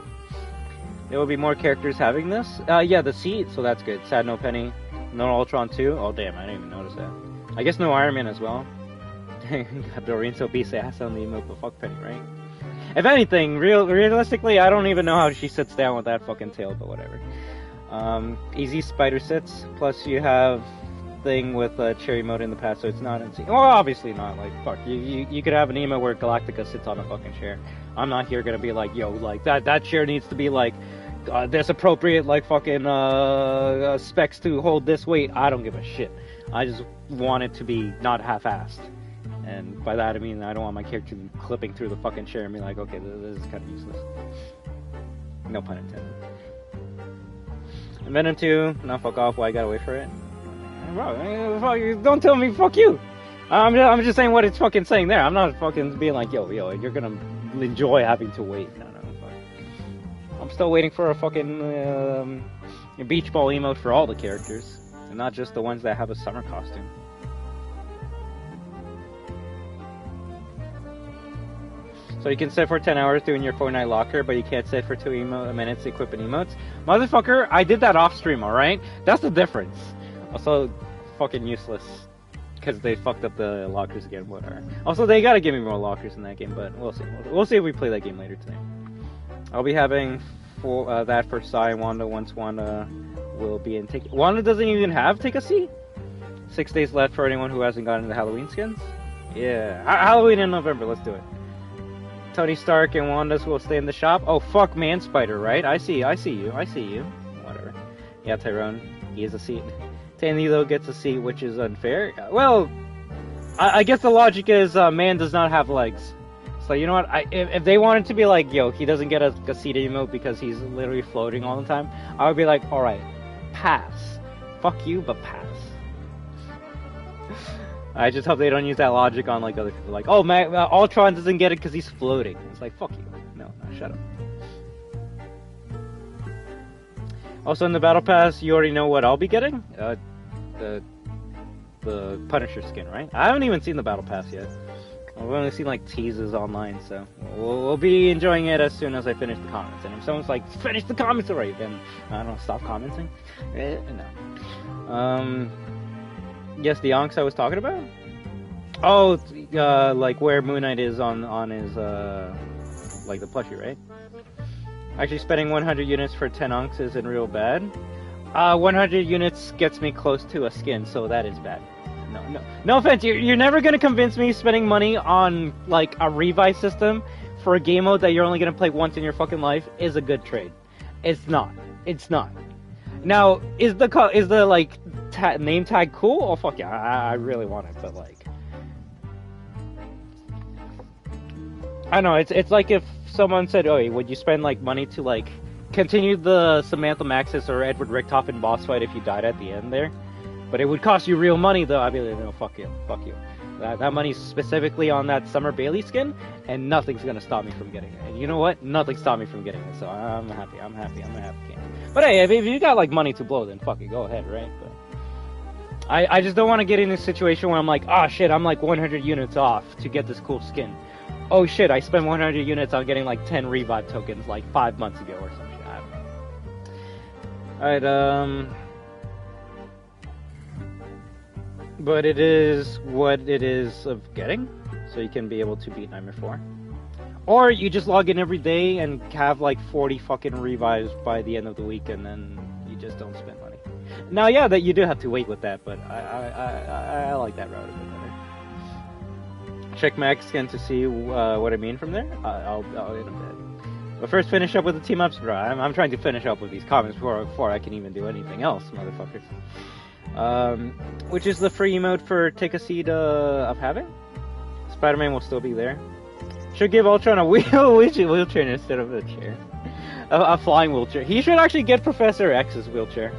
There will be more characters having this. Yeah, the seat. So that's good. Sad no Penny. No Ultron 2. Oh damn, I didn't even notice that. I guess no Iron Man as well. Got Doreen so beast ass on the emote, but fuck Penny, right? If anything, realistically, I don't even know how she sits down with that fucking tail, but whatever. Easy spider sits. Plus you have thing with cherry mode in the past, so it's not insane. Well, obviously not. Like, fuck, you could have an emo where Galactica sits on a fucking chair. I'm not here gonna be like, yo, like that chair needs to be like this appropriate like fucking specs to hold this weight. I don't give a shit. I just want it to be not half-assed, and by that I mean I don't want my character to be clipping through the fucking chair and be like, okay, this is kind of useless. No pun intended. Venom 2, now fuck off. Why I gotta wait for it? Bro, don't tell me fuck you. I'm just saying what it's fucking saying there. I'm not fucking being like, yo, you're gonna enjoy having to wait. No, fuck. I'm still waiting for a fucking beach ball emote for all the characters, and not just the ones that have a summer costume. So you can sit for 10 hours doing your Fortnite locker, but you can't sit for 2 minutes equipping emotes. Motherfucker, I did that off stream, alright? That's the difference. Also, fucking useless. Because they fucked up the lockers again, whatever. Also, they gotta give me more lockers in that game, but we'll see. We'll see if we play that game later today. I'll be having that for Sai and Wanda once Wanda will be in Take... Wanda doesn't even have Take a Seat? 6 days left for anyone who hasn't gotten the Halloween skins? Yeah. Halloween in November, let's do it. Tony Stark and Wanda's will stay in the shop. Oh, fuck Man Spider, right? I see you. Whatever. Yeah, Tyrone, he has a seat. Tandy, though, gets a seat, which is unfair. Well, I guess the logic is man does not have legs. So, you know what? If they wanted to be like, yo, he doesn't get a seat emote because he's literally floating all the time, I would be like, alright, pass. Fuck you, but pass. I just hope they don't use that logic on like other people. Like, oh, man, Ultron doesn't get it because he's floating. It's like, fuck you. No, shut up. Also in the Battle Pass, you already know what I'll be getting? The Punisher skin, right? I haven't even seen the Battle Pass yet. I've only seen like teases online, so we'll be enjoying it as soon as I finish the comments. And if someone's like, finish the comments already, then I don't know, stop commenting. No. Yes, the Onks I was talking about? Oh, like where Moon Knight is on his, like the plushie, right? Actually, spending 100 units for 10 Onks isn't real bad. 100 units gets me close to a skin, so that is bad. No offense, you're never gonna convince me spending money on, like, a revive system for a game mode that you're only gonna play once in your fucking life is a good trade. It's not. Now, is the like, name tag cool? Oh, fuck yeah, I really want it, but, like... I don't know, it's like if someone said, oh, would you spend, like, money to, like, continue the Samantha Maxis or Edward Richtofen boss fight if you died at the end there? But it would cost you real money, though. I'd be like, no, fuck you. That money's specifically on that Summer Bailey skin, and nothing's gonna stop me from getting it. And you know what? Nothing stopped me from getting it, so I'm happy. I'm a happy camper. But hey, if you got like money to blow, then fuck it, go ahead, right? But I just don't want to get in a situation where I'm like, oh shit, I'm like 100 units off to get this cool skin. Oh shit, I spent 100 units on getting like 10 revive tokens like 5 months ago or something. I don't know. Alright, but it is what it is of getting, so you can be able to beat Nightmare 4. Or you just log in every day and have like 40 fucking revives by the end of the week, and then you just don't spend money. Now, yeah, that you do have to wait with that, but I like that route a bit better. Check Max skin to see what I mean from there. I'll in a bit. But first, finish up with the team ups, bro. I'm trying to finish up with these comments before I can even do anything else, motherfuckers. Which is the free emote for Take a Seat of Having. Spider-Man will still be there. Should give Ultron a wheelchair instead of a chair. A flying wheelchair. He should actually get Professor X's wheelchair.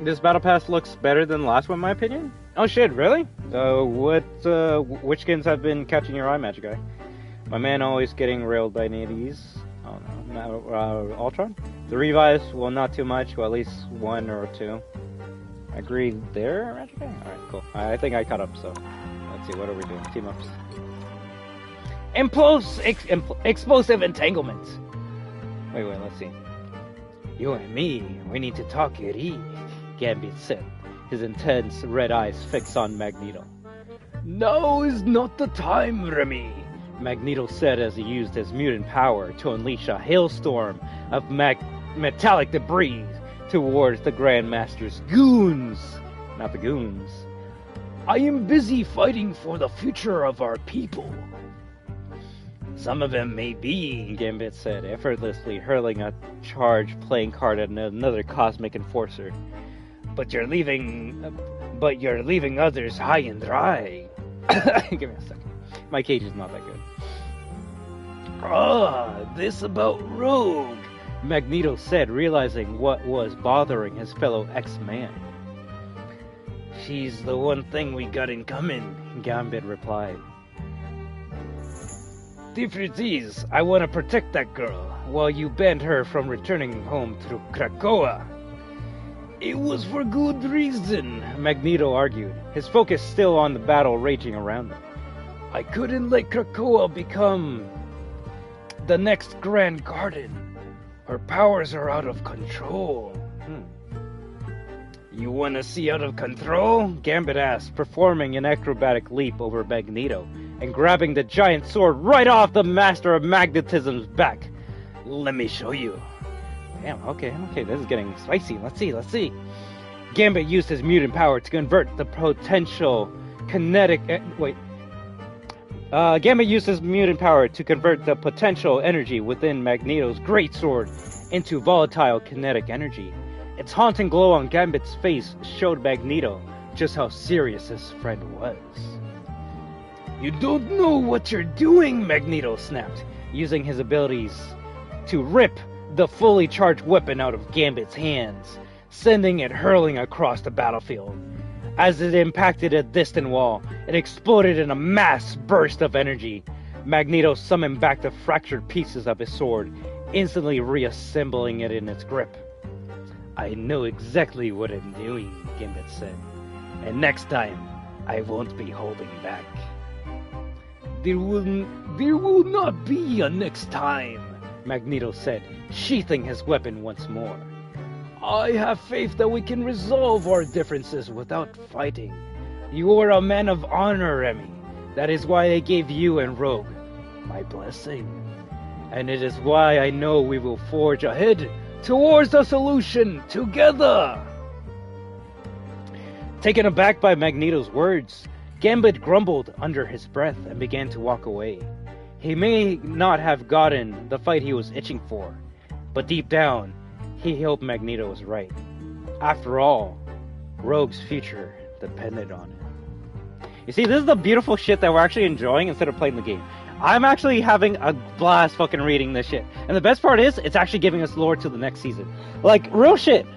This battle pass looks better than the last one, in my opinion. Oh shit, really? Which skins have been catching your eye, Magic Guy? My man always getting railed by natives. Oh no, Ultron? The revives, well, not too much, well, at least 1 or 2. Agreed there, Magic Guy? Alright, cool. I think I caught up, so let's see, what are we doing? Team ups. Explosive entanglement. Wait, let's see. You and me, we need to talk, Yuri, Gambit said, his intense red eyes fixed on Magneto. Now is not the time, Remy, Magneto said as he used his mutant power to unleash a hailstorm of metallic debris towards the Grandmaster's goons. Not the goons. I am busy fighting for the future of our people. Some of them may be, Gambit said, effortlessly hurling a charge playing card at another cosmic enforcer. But you're leaving others high and dry. Give me a second. My cage is not that good. This about Rogue, Magneto said, realizing what was bothering his fellow X-Man. She's the one thing we got in common, Gambit replied. Difference is, I want to protect that girl, while you banned her from returning home to Krakoa. It was for good reason, Magneto argued, his focus still on the battle raging around them. I couldn't let Krakoa become the next Grand Garden. Her powers are out of control. You want to see out of control? Gambit asked, performing an acrobatic leap over Magneto and grabbing the giant sword right off the Master of Magnetism's back. Let me show you. Damn, okay, this is getting spicy. Let's see. Gambit used his mutant power to convert the potential kinetic... Gambit used his mutant power to convert the potential energy within Magneto's great sword into volatile kinetic energy. Its haunting glow on Gambit's face showed Magneto just how serious his friend was. You don't know what you're doing, Magneto snapped, using his abilities to rip the fully charged weapon out of Gambit's hands, sending it hurling across the battlefield. As it impacted a distant wall, it exploded in a mass burst of energy. Magneto summoned back the fractured pieces of his sword, instantly reassembling it in its grip. I know exactly what I'm doing, Gambit said, and next time, I won't be holding back. There will not be a next time, Magneto said, sheathing his weapon once more. I have faith that we can resolve our differences without fighting. You are a man of honor, Remy. That is why I gave you and Rogue my blessing. And it is why I know we will forge ahead towards a solution together. Taken aback by Magneto's words, Gambit grumbled under his breath and began to walk away. He may not have gotten the fight he was itching for, but deep down, he hoped Magneto was right. After all, Rogue's future depended on it. You see, this is the beautiful shit that we're actually enjoying instead of playing the game. I'm actually having a blast fucking reading this shit. And the best part is, it's actually giving us lore to the next season. Like, real shit.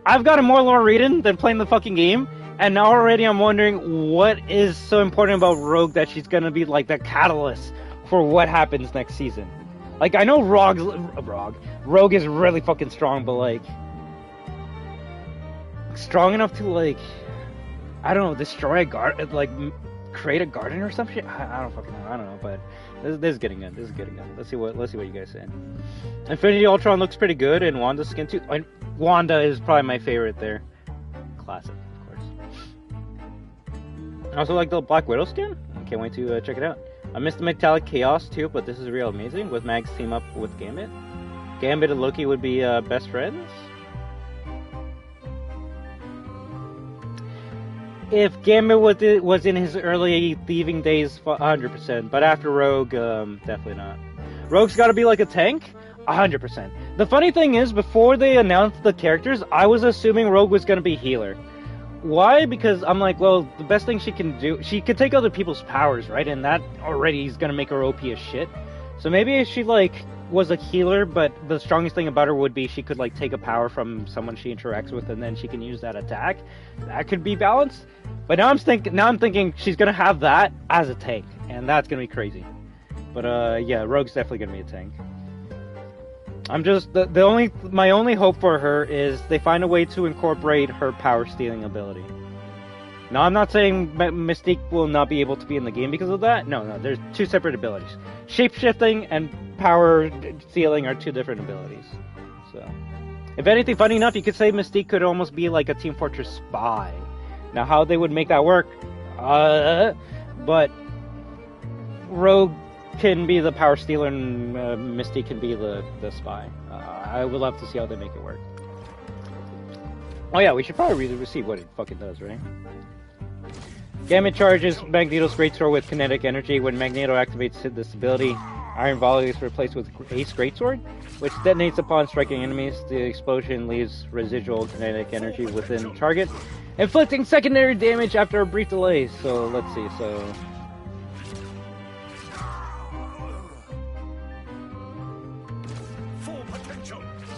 I've gotten more lore reading than playing the fucking game, and now already I'm wondering what is so important about Rogue that she's gonna be like the catalyst for what happens next season. Like, I know Rogue is really fucking strong, but like, strong enough to like, I don't know, destroy a garden, like create a garden or some shit. I don't fucking know. I don't know, but this is getting good. This is getting good. Let's see what you guys say. Infinity Ultron looks pretty good, and Wanda's skin too. Wanda is probably my favorite there. Classic, of course. I also like the Black Widow skin. I can't wait to check it out. I missed the Metallic Chaos too, but this is real amazing with Mag's team up with Gambit. Gambit and Loki would be best friends. If Gambit was in his early thieving days, 100%. But after Rogue, definitely not. Rogue's got to be like a tank, 100%. The funny thing is, before they announced the characters, I was assuming Rogue was going to be healer. Why? Because I'm like, well, the best thing she can do, she could take other people's powers, right? And that already is going to make her OP as shit. So maybe if she, like, was a healer, but the strongest thing about her would be she could, like, take a power from someone she interacts with, and then she can use that attack. That could be balanced. But now I'm thinking she's going to have that as a tank, and that's going to be crazy. But, yeah, Rogue's definitely going to be a tank. I'm just, my only hope for her is they find a way to incorporate her power stealing ability. Now, I'm not saying Mystique will not be able to be in the game because of that. No, there's two separate abilities. Shape-shifting and power stealing are two different abilities. So, if anything, funny enough, you could say Mystique could almost be like a Team Fortress spy. Now, how they would make that work, but Rogue can be the power stealer and Mystique can be the spy. I would love to see how they make it work. Oh yeah, we should probably see what it fucking does, right? Gambit charges Magneto's Greatsword with kinetic energy. When Magneto activates this ability, Iron Volley is replaced with Ace Greatsword, which detonates upon striking enemies. The explosion leaves residual kinetic energy within the target, inflicting secondary damage after a brief delay. So, let's see, so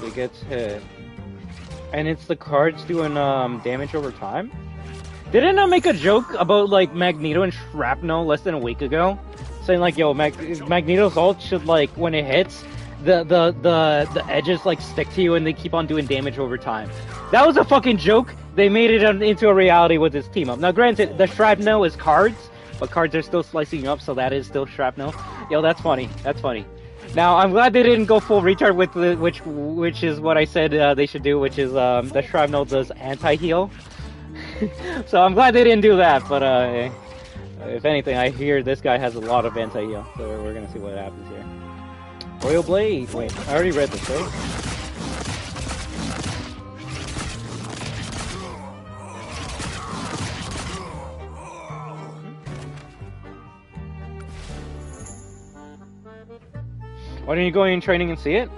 he gets hit. And it's the cards doing damage over time? Didn't I make a joke about like Magneto and Shrapnel less than a week ago? Saying like, yo, Magneto's ult should like, when it hits, the edges like stick to you and they keep on doing damage over time. That was a fucking joke. They made it into a reality with this team up. Now granted, the Shrapnel is cards, but cards are still slicing up, so that is still Shrapnel. Yo, that's funny. That's funny. Now, I'm glad they didn't go full retard with the, which is what I said they should do, which is the Shrapnel does anti-heal. So I'm glad they didn't do that, but if anything, I hear this guy has a lot of anti-heal, so we're gonna see what happens here. Royal Blade! Wait, I already read this, right? Why don't you go in training and see it?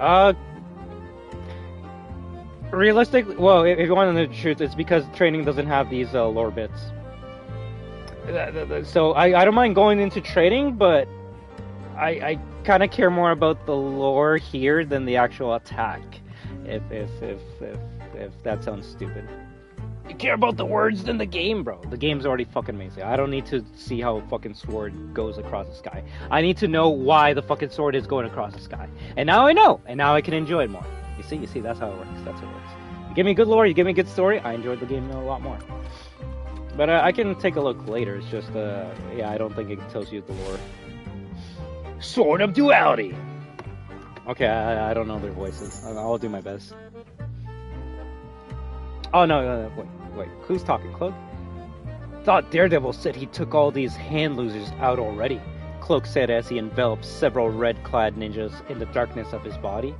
Realistically, well, if you want to know the truth, it's because training doesn't have these lore bits. So I don't mind going into training, but I kind of care more about the lore here than the actual attack. If that sounds stupid. You care about the words than the game, bro. The game's already fucking amazing. I don't need to see how a fucking sword goes across the sky. I need to know why the fucking sword is going across the sky. And now I know, and now I can enjoy it more. You see, that's how it works. That's how it works. You give me good lore, you give me a good story, I enjoyed the game a lot more. But I can take a look later. It's just, yeah, I don't think it tells you the lore. Sword of Duality! Okay, I don't know their voices. I'll do my best. Oh, no, wait, who's talking? Cloak? Thought Daredevil said he took all these hand losers out already, Cloak said as he enveloped several red-clad ninjas in the darkness of his body.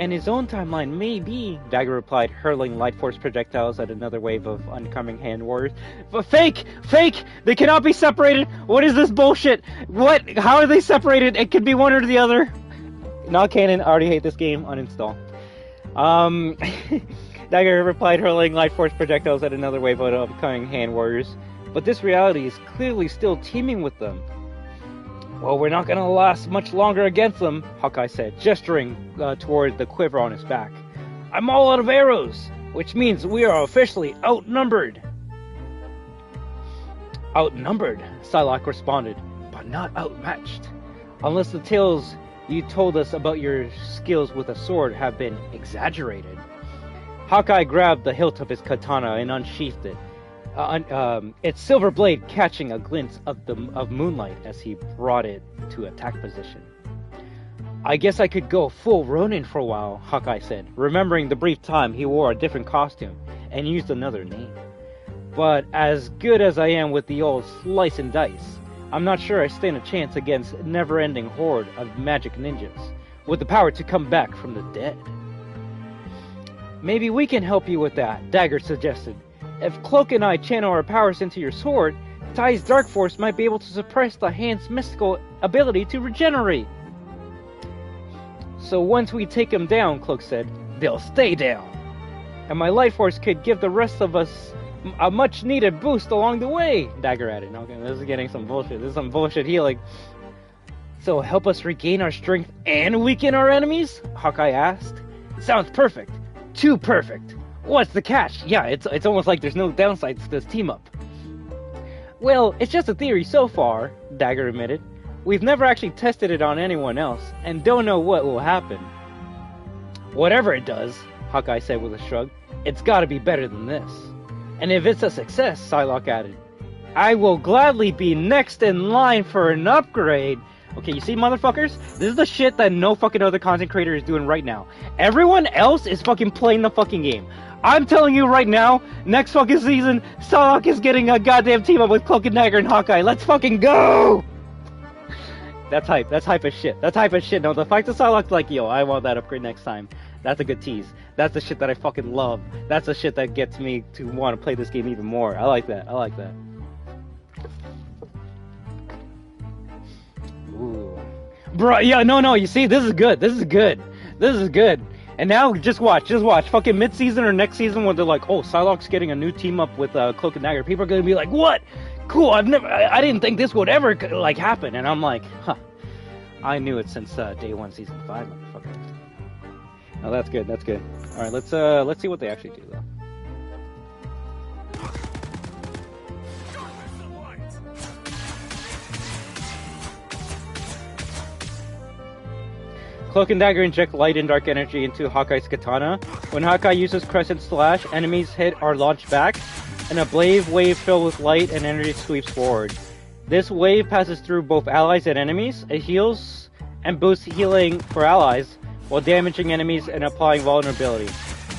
And his own timeline may be, Dagger replied, hurling light force projectiles at another wave of oncoming hand warriors. But fake! Fake! They cannot be separated! What is this bullshit? What? How are they separated? It could be one or the other. Not canon, I already hate this game, uninstall. Dagger replied, hurling light force projectiles at another wave of oncoming hand warriors. But this reality is clearly still teeming with them. Well, we're not gonna last much longer against them, Hawkeye said, gesturing toward the quiver on his back. I'm all out of arrows! which means we are officially outnumbered. Outnumbered, Psylocke responded, but not outmatched. Unless the tales you told us about your skills with a sword have been exaggerated. Hawkeye grabbed the hilt of his katana and unsheathed it, its silver blade catching a glint of moonlight as he brought it to attack position. I guess I could go full Ronin for a while, Hawkeye said, remembering the brief time he wore a different costume and used another name. But as good as I am with the old slice and dice, I'm not sure I stand a chance against a never-ending horde of magic ninjas with the power to come back from the dead. Maybe we can help you with that, Dagger suggested. If Cloak and I channel our powers into your sword, Tai's dark force might be able to suppress the hand's mystical ability to regenerate. So once we take them down, Cloak said, they'll stay down. And my life force could give the rest of us a much needed boost along the way, Dagger added. Okay, this is getting some bullshit. This is some bullshit healing. So help us regain our strength and weaken our enemies? Hawkeye asked. Sounds perfect. Too perfect. What's the catch? Yeah, it's almost like there's no downsides to this team up. Well, it's just a theory so far, Dagger admitted. We've never actually tested it on anyone else, and don't know what will happen. Whatever it does, Hawkeye said with a shrug, it's gotta be better than this. And if it's a success, Psylocke added, I will gladly be next in line for an upgrade. Okay, you see, motherfuckers? This is the shit that no fucking other content creator is doing right now. Everyone else is fucking playing the fucking game. I'm telling you right now, next fucking season, Psylocke is getting a goddamn team up with Cloak and Dagger and Hawkeye. Let's fucking go! That's hype. That's hype as shit. That's hype as shit. No, the fact that Psylocke's like, yo, I want that upgrade next time. That's a good tease. That's the shit that I fucking love. That's the shit that gets me to want to play this game even more. I like that. I like that. Ooh. Bro, yeah, no, you see, this is good. This is good. This is good. And now, just watch. Fucking mid-season or next season when they're like, oh, Psylocke's getting a new team up with Cloak and Dagger. People are going to be like, what? Cool, I didn't think this would ever, like, happen. And I'm like, huh. I knew it since day 1, season 5, motherfucker. Oh, that's good, that's good. Alright, let's see what they actually do, though. Cloak and Dagger inject light and dark energy into Hawkeye's katana. When Hawkeye uses Crescent Slash, enemies hit are launched back, and a wave filled with light and energy sweeps forward. This wave passes through both allies and enemies. It heals and boosts healing for allies, while damaging enemies and applying vulnerability.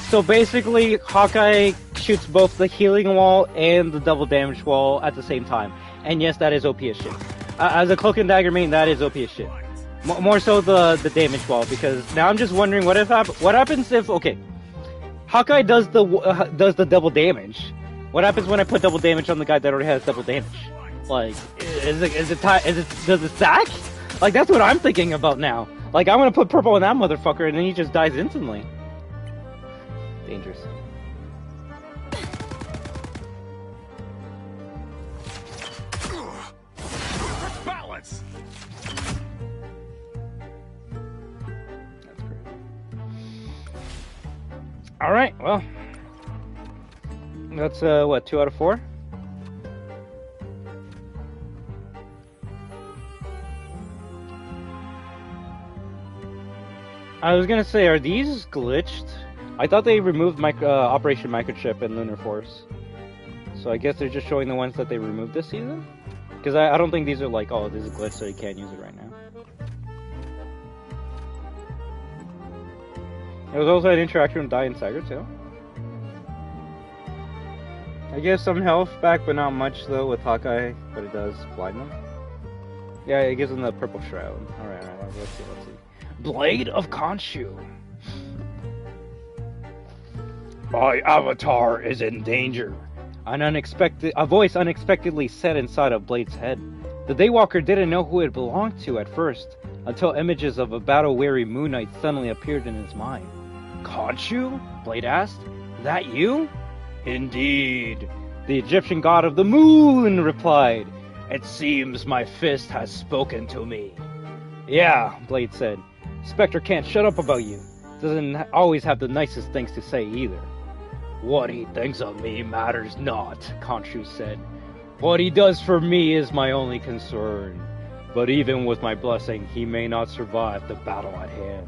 So basically, Hawkeye shoots both the healing wall and the double damage wall at the same time. And yes, that is OP as shit. As a Cloak and Dagger main, that is OP as shit. More so the damage wall, because now I'm just wondering what happens if, okay, Hawkeye does the double damage. What happens when I put double damage on the guy that already has double damage? Like, does it stack? Like, that's what I'm thinking about now. Like, I'm gonna put purple on that motherfucker and then he just dies instantly. Dangerous. Balance. That's great. Alright, well. That's, what, 2 out of 4? I was gonna say, are these glitched? I thought they removed Operation Microchip and Lunar Force. So I guess they're just showing the ones that they removed this season? Because I don't think these are like, oh, this is glitched so you can't use it right now. There was also an interaction with Die and Sager too. I guess some health back, but not much though with Hawkeye, but it does blind them. Yeah, it gives them the purple shroud. Alright, let's see. Blade of Khonshu. My avatar is in danger. A voice unexpectedly said inside of Blade's head. The Daywalker didn't know who it belonged to at first, until images of a battle-weary Moon Knight suddenly appeared in his mind. Khonshu? Blade asked. That you? Indeed. The Egyptian god of the moon replied. It seems my fist has spoken to me. Yeah, Blade said. Spectre can't shut up about you. Doesn't always have the nicest things to say either. What he thinks of me matters not, Khonshu said. What he does for me is my only concern. But even with my blessing, he may not survive the battle at hand.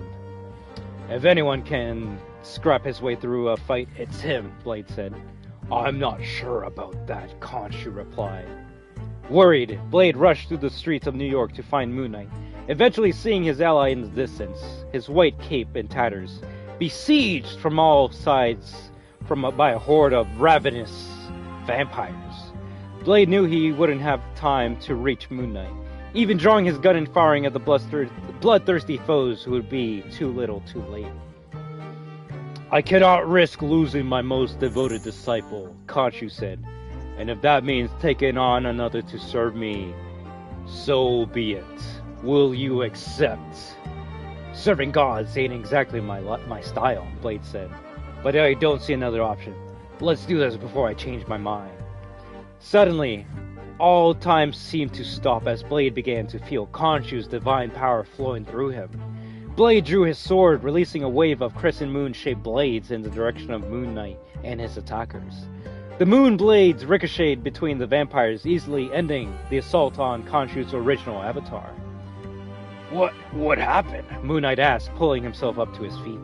If anyone can scrap his way through a fight, it's him, Blade said. I'm not sure about that, Khonshu replied. Worried, Blade rushed through the streets of New York to find Moon Knight, eventually seeing his ally in the distance, his white cape in tatters, besieged from all sides by a horde of ravenous vampires. Blade knew he wouldn't have time to reach Moon Knight, even drawing his gun and firing at the bloodthirsty foes who would be too little too late. I cannot risk losing my most devoted disciple, Khonshu said, and if that means taking on another to serve me, so be it. Will you accept? Serving gods ain't exactly my style, Blade said, but I don't see another option. Let's do this before I change my mind. Suddenly, all time seemed to stop as Blade began to feel Khonshu's divine power flowing through him. Blade drew his sword, releasing a wave of crescent moon-shaped blades in the direction of Moon Knight and his attackers. The moon blades ricocheted between the vampires, easily ending the assault on Khonshu's original avatar. What happened? Moon Knight asked, pulling himself up to his feet.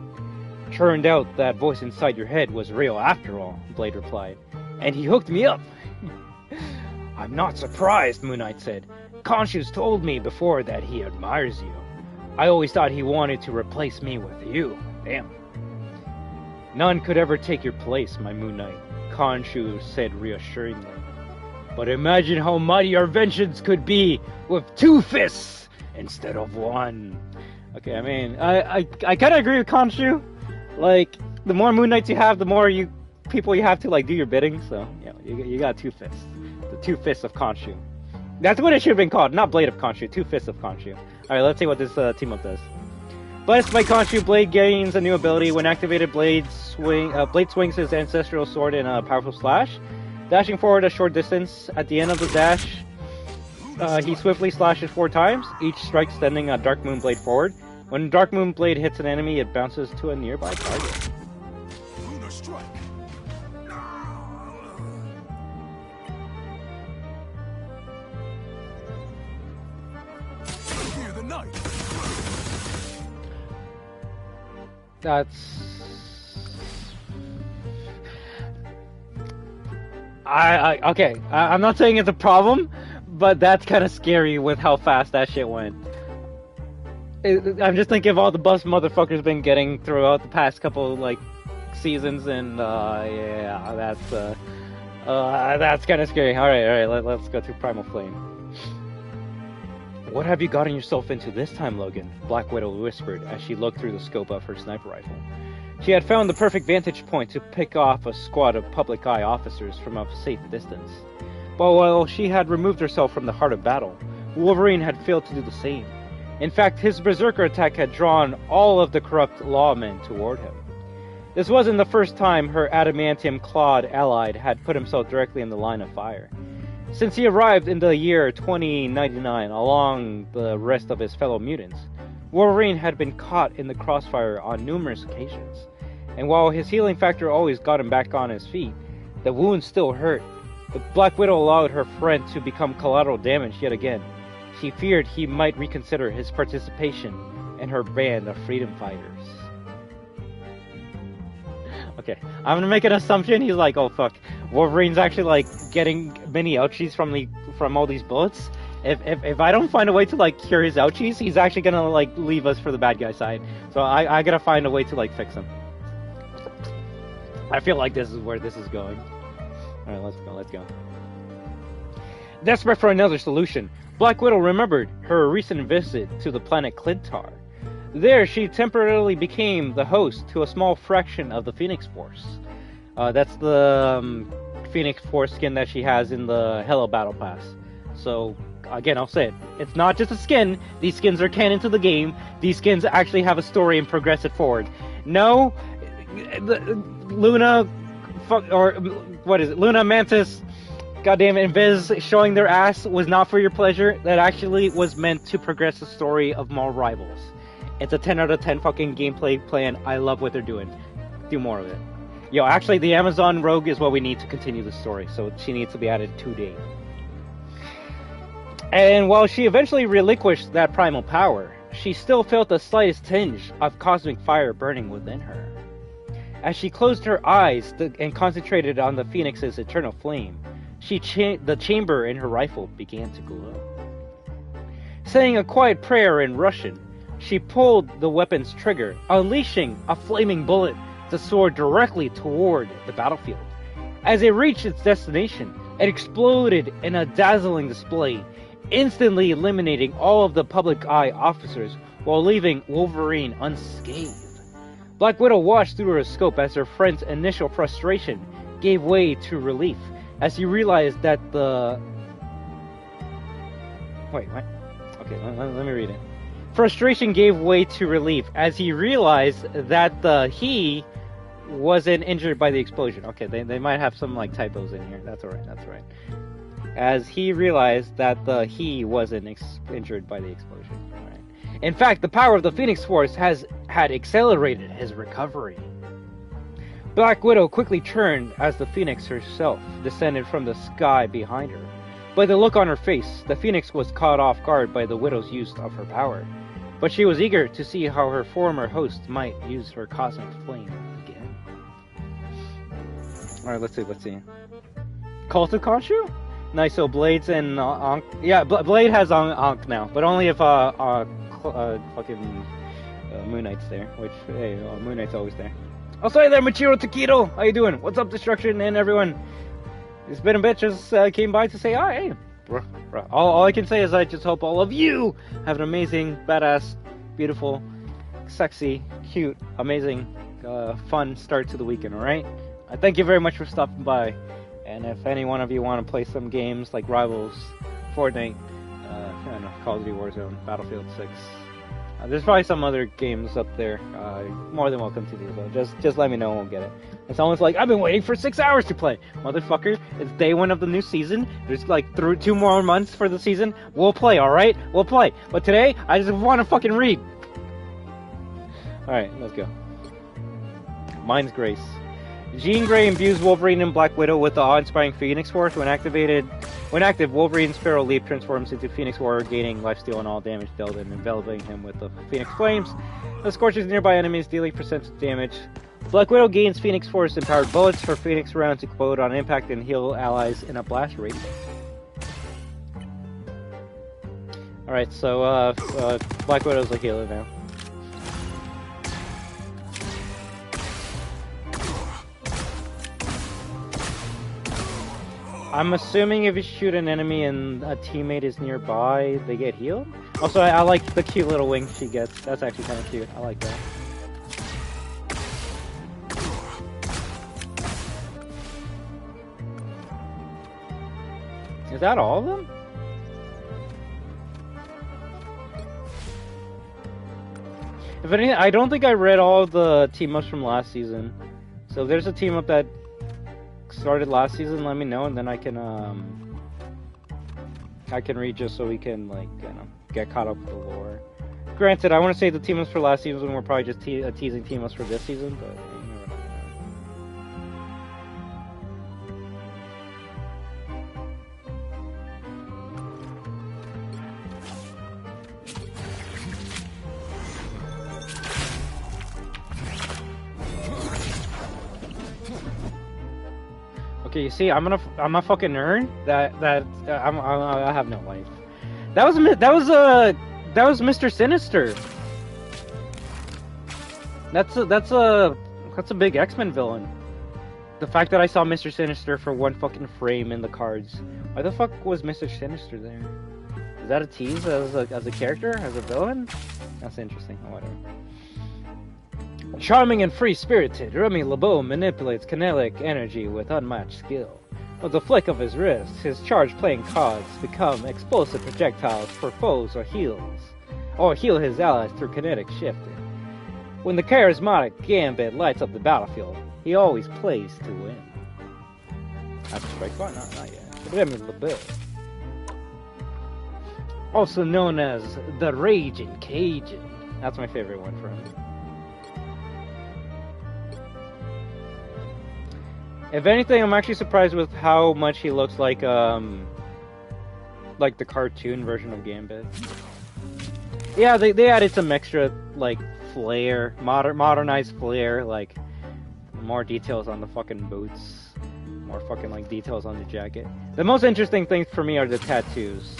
Turned out that voice inside your head was real after all, Blade replied, and he hooked me up. I'm not surprised, Moon Knight said. Khonshu's told me before that he admires you. I always thought he wanted to replace me with you. Damn. None could ever take your place, my Moon Knight, Khonshu said reassuringly. But imagine how mighty our vengeance could be with 2 fists instead of 1. Okay, I mean, I kind of agree with Khonshu. Like, the more Moon Knights you have, the more people you have to, like, do your bidding. So, yeah, you got 2 fists. The 2 fists of Khonshu. That's what it should have been called, not Blade of Khonshu, 2 fists of Khonshu. Alright, let's see what this team-up does. Blessed by Khonshu, Blade gains a new ability. When activated, Blade swings his ancestral sword in a powerful slash. Dashing forward a short distance. At the end of the dash, he swiftly slashes 4 times, each strike sending a Dark Moon Blade forward. When Dark Moon Blade hits an enemy, it bounces to a nearby target. Lunar strike. Fear the night. That's... okay, I'm not saying it's a problem, but that's kind of scary with how fast that shit went. I'm just thinking of all the buffs motherfuckers been getting throughout the past couple, like, seasons, and, yeah, that's kind of scary. Alright, let's go to Primal Flame. What have you gotten yourself into this time, Logan? Black Widow whispered as she looked through the scope of her sniper rifle. She had found the perfect vantage point to pick off a squad of public eye officers from a safe distance. But while she had removed herself from the heart of battle, Wolverine had failed to do the same. In fact, his berserker attack had drawn all of the corrupt lawmen toward him. This wasn't the first time her adamantium-clawed ally had put himself directly in the line of fire. Since he arrived in the year 2099 along the rest of his fellow mutants, Wolverine had been caught in the crossfire on numerous occasions. And while his healing factor always got him back on his feet, the wounds still hurt. The Black Widow allowed her friend to become collateral damage yet again. She feared he might reconsider his participation in her band of freedom fighters. Okay, I'm gonna make an assumption. He's like, oh fuck, Wolverine's actually like getting many ouchies from all these bullets. If I don't find a way to like cure his ouchies, he's actually gonna like leave us for the bad guy side. So I gotta find a way to like fix him. I feel like this is where this is going. All right, let's go. Desperate for another solution, Black Widow remembered her recent visit to the planet Clintar. There, she temporarily became the host to a small fraction of the Phoenix Force. That's the Phoenix Force skin that she has in the Hello Battle Pass. So, again, I'll say it. It's not just a skin. These skins are canon to the game. These skins actually have a story and progress it forward. No, Luna, Luna, Mantis, goddamn it, Invis showing their ass was not for your pleasure. That actually was meant to progress the story of more rivals. It's a 10 out of 10 fucking gameplay plan. I love what they're doing. Do more of it. Yo, actually, the Amazon Rogue is what we need to continue the story, so she needs to be added today. And while she eventually relinquished that primal power, she still felt the slightest tinge of cosmic fire burning within her. As she closed her eyes and concentrated on the Phoenix's eternal flame, the chamber in her rifle began to glow. Saying a quiet prayer in Russian, she pulled the weapon's trigger, unleashing a flaming bullet to soar directly toward the battlefield. As it reached its destination, it exploded in a dazzling display, instantly eliminating all of the public eye officers while leaving Wolverine unscathed. Black Widow watched through her scope as her friend's initial frustration gave way to relief as he realized that the... Wait, what? Okay, let me read it. Frustration gave way to relief as he realized that he wasn't injured by the explosion. Okay, they might have some like typos in here. That's alright, that's right. As he realized that he wasn't injured by the explosion. Alright. In fact, the power of the Phoenix Force had accelerated his recovery. Black Widow quickly turned as the Phoenix herself descended from the sky behind her. By the look on her face, the Phoenix was caught off guard by the Widow's use of her power. But she was eager to see how her former host might use her cosmic flame again. Alright, let's see. Cult of Khonshu? Nice, so Blades and Ankh... Yeah, Blade has Ankh now, but only if fucking Moon Knight's there, which, hey, Moon Knight's always there. Oh, sorry there, Machiro Taquito! How you doing? What's up, Destruction and everyone? It's been a bit, just came by to say hi. Hey. All I can say is I just hope all of you have an amazing, badass, beautiful, sexy, cute, amazing, fun start to the weekend, alright? I thank you very much for stopping by. And if any one of you want to play some games like Rivals, Fortnite, I don't know, Call of Duty Warzone, Battlefield 6, there's probably some other games up there. More than welcome to do so. Just let me know and we'll get it. It's almost like, I've been waiting for 6 hours to play. Motherfucker, it's day 1 of the new season. There's like 2 more months for the season. We'll play, alright? We'll play. But today, I just want to fucking read. Alright, let's go. Mine's Grace. Jean Grey imbues Wolverine and Black Widow with the awe-inspiring Phoenix Force. When active, Wolverine's Feral Leap transforms into Phoenix Warrior, gaining lifesteal and all damage dealt and enveloping him with the Phoenix Flames. It scorches nearby enemies, dealing percentage damage. Black Widow gains Phoenix Force empowered bullets for Phoenix rounds to explode on impact and heal allies in a blast radius. Alright, so Black Widow's a healer now. I'm assuming if you shoot an enemy and a teammate is nearby, they get healed? Also, I like the cute little wing she gets. That's actually kind of cute. I like that. Is that all of them? If anything, I don't think I read all of the team-ups from last season. So if there's a team-up that started last season, let me know, and then I can read just so we can, like, you know, get caught up with the lore. Granted, I want to say the team-ups for last season were probably just teasing team-ups for this season, but you never know. Okay, you see, I'm a fucking nerd. I have no life. That was Mr. Sinister. That's a big X-Men villain. The fact that I saw Mr. Sinister for one fucking frame in the cards. Why the fuck was Mr. Sinister there? Is that a tease as a character, as a villain? That's interesting. Oh, whatever. Charming and free-spirited, Remy LeBeau manipulates kinetic energy with unmatched skill. With the flick of his wrist, his charged playing cards become explosive projectiles for foes or heal his allies through kinetic shifting. When the charismatic Gambit lights up the battlefield, he always plays to win. That's a strike bar? Not yet. Remy LeBeau. Also known as the Raging Cajun. That's my favorite one for him. If anything, I'm actually surprised with how much he looks like the cartoon version of Gambit. Yeah, they added some extra, like, flair, modernized flair, like, more details on the fucking boots, more fucking, like, details on the jacket. The most interesting things for me are the tattoos.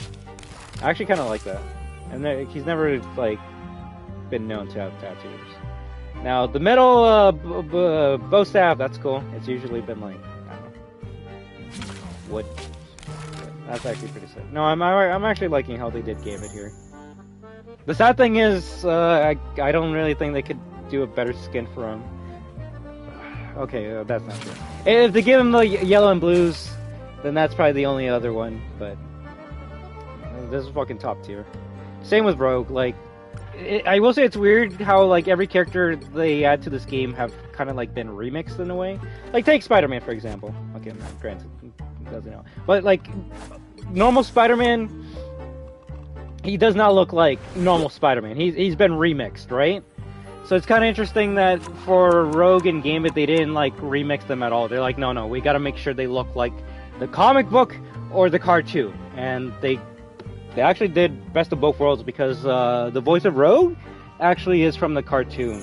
I actually kind of like that. And he's never, like, been known to have tattoos. Now, the metal bow staff, that's cool. It's usually been, like, I don't know, wood. That's actually pretty sick. No, I'm actually liking how they did Gambit here. The sad thing is, I don't really think they could do a better skin for him. Okay, that's not true. If they give him the yellow and blues, then that's probably the only other one, but this is fucking top tier. Same with Rogue, like, I will say it's weird how, like, every character they add to this game have kind of, like, been remixed in a way. Like, take Spider-Man, for example. Okay, granted, doesn't know. But, like, normal Spider-Man, he does not look like normal Spider-Man. He's been remixed, right? So it's kind of interesting that for Rogue and Gambit, they didn't, like, remix them at all. They're like, no, we gotta make sure they look like the comic book or the cartoon. And they actually did best of both worlds because the voice of Rogue actually is from the cartoon.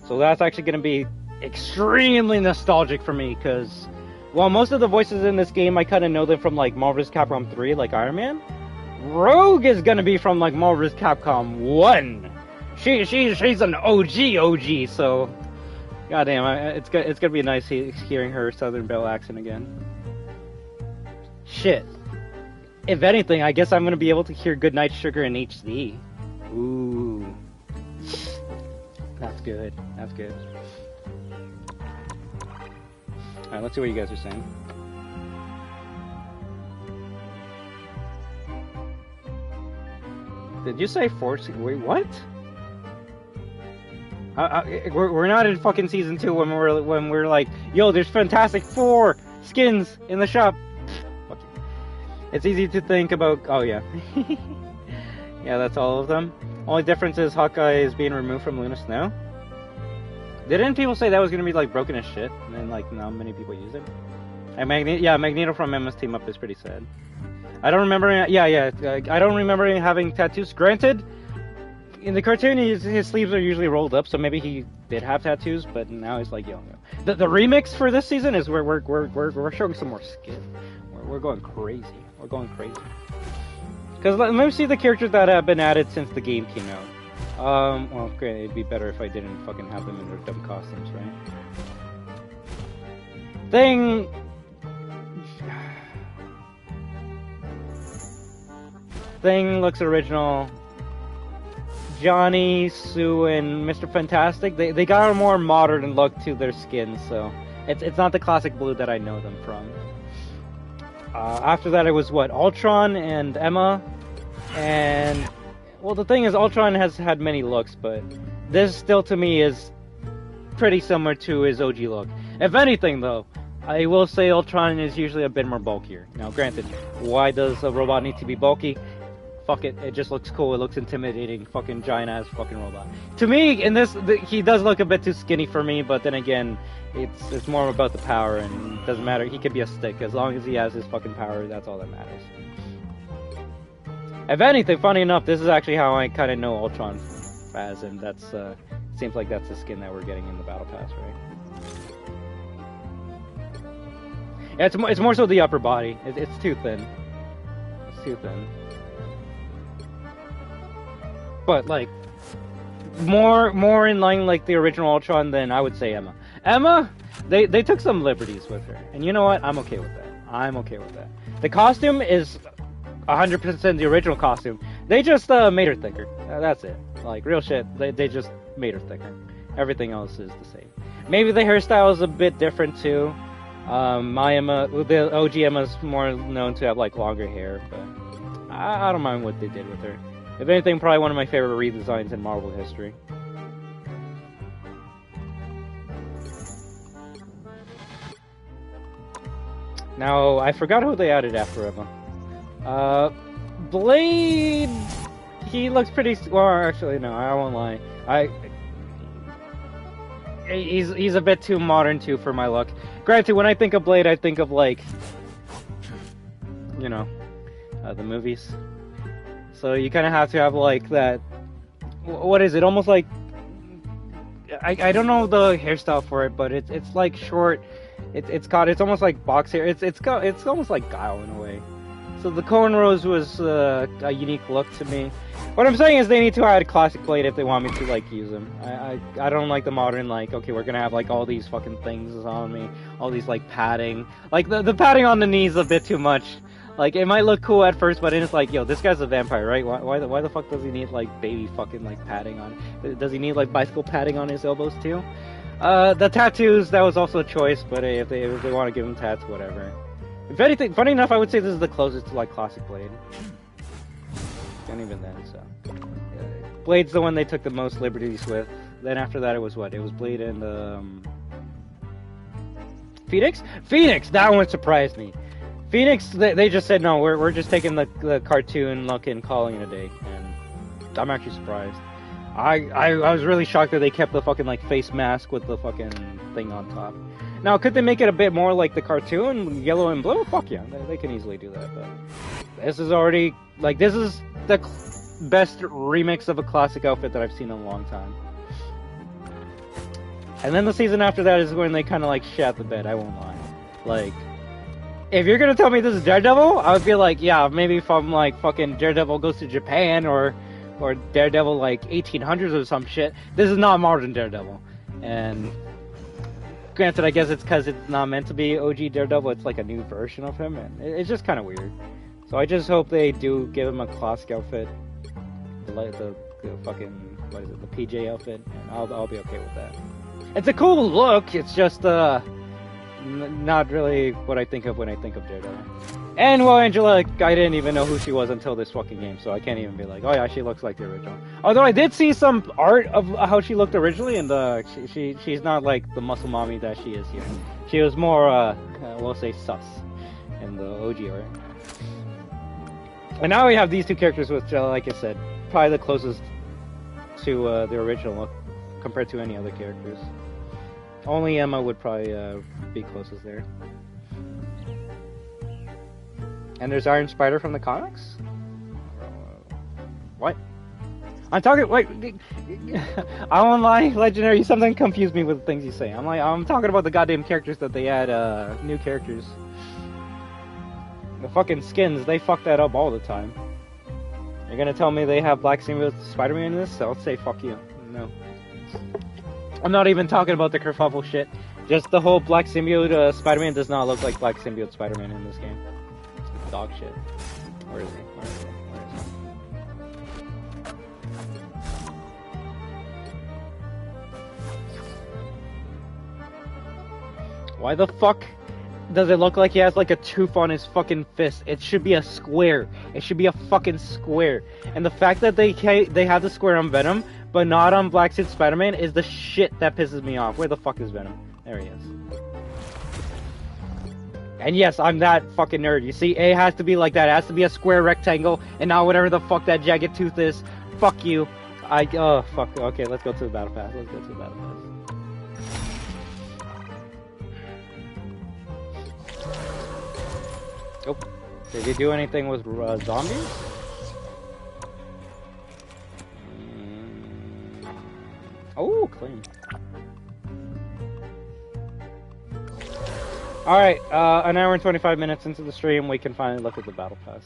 So that's actually going to be extremely nostalgic for me because, while most of the voices in this game, I kind of know them from, like, Marvel vs. Capcom 3, like Iron Man, Rogue is going to be from, like, Marvel vs. Capcom 1. She's an OG, so goddamn, it's going to be nice hearing her Southern Belle accent again. Shit. If anything, I guess I'm going to be able to hear Goodnight Sugar in HD. Ooh. That's good. That's good. Alright, let's see what you guys are saying. Did you say 4? Wait, what? We're not in fucking season 2 when we're like, yo, there's Fantastic Four skins in the shop. It's easy to think about. Oh yeah, yeah, that's all of them. Only difference is Hawkeye is being removed from Luna Snow. Didn't people say that was gonna be, like, broken as shit, and then, like, not many people use it? And Magneto from Emma's team up is pretty sad. I don't remember. Yeah. I don't remember him having tattoos. Granted, in the cartoon, his sleeves are usually rolled up, so maybe he did have tattoos, but now he's like, yo. The remix for this season is we're showing some more skin. We're going crazy. We're going crazy. Because let me see the characters that have been added since the game came out. Well, great. It'd be better if I didn't fucking have them in their dumb costumes, right? Thing looks original. Johnny, Sue, and Mr. Fantastic, they got a more modern look to their skin, so it's not the classic blue that I know them from. After that, it was what? Ultron and Emma, and well, the thing is, Ultron has had many looks, but this still to me is pretty similar to his OG look. If anything, though, I will say Ultron is usually a bit more bulkier. Now, granted, why does a robot need to be bulky? Fuck it, it just looks cool, it looks intimidating, fucking giant-ass fucking robot. To me, in this, he does look a bit too skinny for me, but then again, it's more about the power, and it doesn't matter, he could be a stick, as long as he has his fucking power, that's all that matters. If anything, funny enough, this is actually how I kind of know Ultron as, and that's, seems like that's the skin that we're getting in the Battle Pass, right? Yeah, it's more so the upper body, it's too thin. It's too thin. But, like, more in line like the original Ultron than I would say Emma. Emma, they took some liberties with her, and you know what? I'm okay with that. I'm okay with that. The costume is 100% the original costume. They just made her thicker. That's it. Like, real shit. They just made her thicker. Everything else is the same. Maybe the hairstyle is a bit different too. My Emma, the OG Emma's more known to have, like, longer hair, but I don't mind what they did with her. If anything, probably one of my favorite redesigns in Marvel history. Now, I forgot who they added after Emma. Blade... He looks pretty... Well, actually, no, I won't lie. he's a bit too modern too for my look. Granted, when I think of Blade, I think of like, you know, the movies. So you kind of have to have like that. What is it? Almost like I don't know the hairstyle for it, but it's like short. It's almost like box hair. It's almost like Guile in a way. So the cornrows was a unique look to me. What I'm saying is they need to add classic Blade if they want me to like use them. I don't like the modern like, okay, we're gonna have like all these fucking things on me, all these like padding. Like the padding on the knees a bit too much. Like it might look cool at first, but then it's like, yo, this guy's a vampire, right? Why the fuck does he need like baby fucking like padding on? Does he need like bicycle padding on his elbows too? The tattoos, that was also a choice, but if they want to give him tats, whatever. If anything, funny enough, I would say this is the closest to like classic Blade. And even then, so Blade's the one they took the most liberties with. Then after that, it was what? It was Blade and Phoenix. Phoenix, that one surprised me. Phoenix, they just said no. We're just taking the cartoon look and calling it a day, and I'm actually surprised. I was really shocked that they kept the fucking like face mask with the fucking thing on top. Now, could they make it a bit more like the cartoon, yellow and blue? Fuck yeah, they can easily do that. But this is already like this is the best remix of a classic outfit that I've seen in a long time. And then the season after that is when they kind of like shat the bed. I won't lie. Like, if you're gonna tell me this is Daredevil, I would be like, yeah, maybe from like fucking Daredevil goes to Japan or Daredevil like 1800s or some shit. This is not modern Daredevil. And granted, I guess it's because it's not meant to be OG Daredevil. It's like a new version of him, and it's just kind of weird. So I just hope they do give him a classic outfit, the fucking what is it, the PJ outfit, and I'll be okay with that. It's a cool look. It's just not really what I think of when I think of Daredevil. And well, Angela, I didn't even know who she was until this fucking game, so I can't even be like, oh yeah, she looks like the original. Although I did see some art of how she looked originally, and she's not like the muscle mommy that she is here. She was more, we'll say, sus in the OG art. And now we have these two characters, which, like I said, probably the closest to the original look compared to any other characters. Only Emma would probably be closest there. And there's Iron Spider from the comics? What? I'm talking, wait, I won't lie, Legendary, you sometimes confuse me with the things you say. I'm talking about the goddamn characters that they add, new characters. The fucking skins, they fuck that up all the time. You're gonna tell me they have Black Symbiote Spider-Man in this? I'll say fuck you. No. I'm not even talking about the kerfuffle shit. Just the whole Black Symbiote Spider-Man does not look like Black Symbiote Spider-Man in this game. It's dog shit. Where is he? Where is he? Why the fuck does it look like he has like a tooth on his fucking fist? It should be a square. It should be a fucking square. And the fact that they have the square on Venom, but not on Black Suit Spider-Man is the shit that pisses me off. Where the fuck is Venom? There he is. And yes, I'm that fucking nerd. You see, A has to be like that. It has to be a square rectangle, and not whatever the fuck that jagged tooth is. Fuck you. Oh, fuck. Okay, let's go to the battle pass. Let's go to the battle pass. Oh, did he do anything with zombies? Oh, clean. Alright, an hour and 25 minutes into the stream, we can finally look at the battle pass.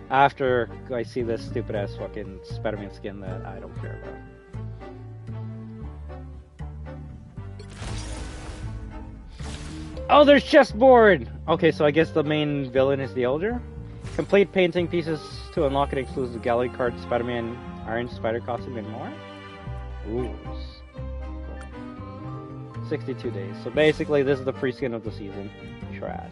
After I see this stupid ass fucking Spider-Man skin that I don't care about. Oh, there's chessboard! Okay, so I guess the main villain is the Elder. Complete painting pieces to unlock an exclusive gallery card, Spider-Man, Iron Spider costume, and more. Rules. 62 days. So basically, this is the free skin of the season. Trash.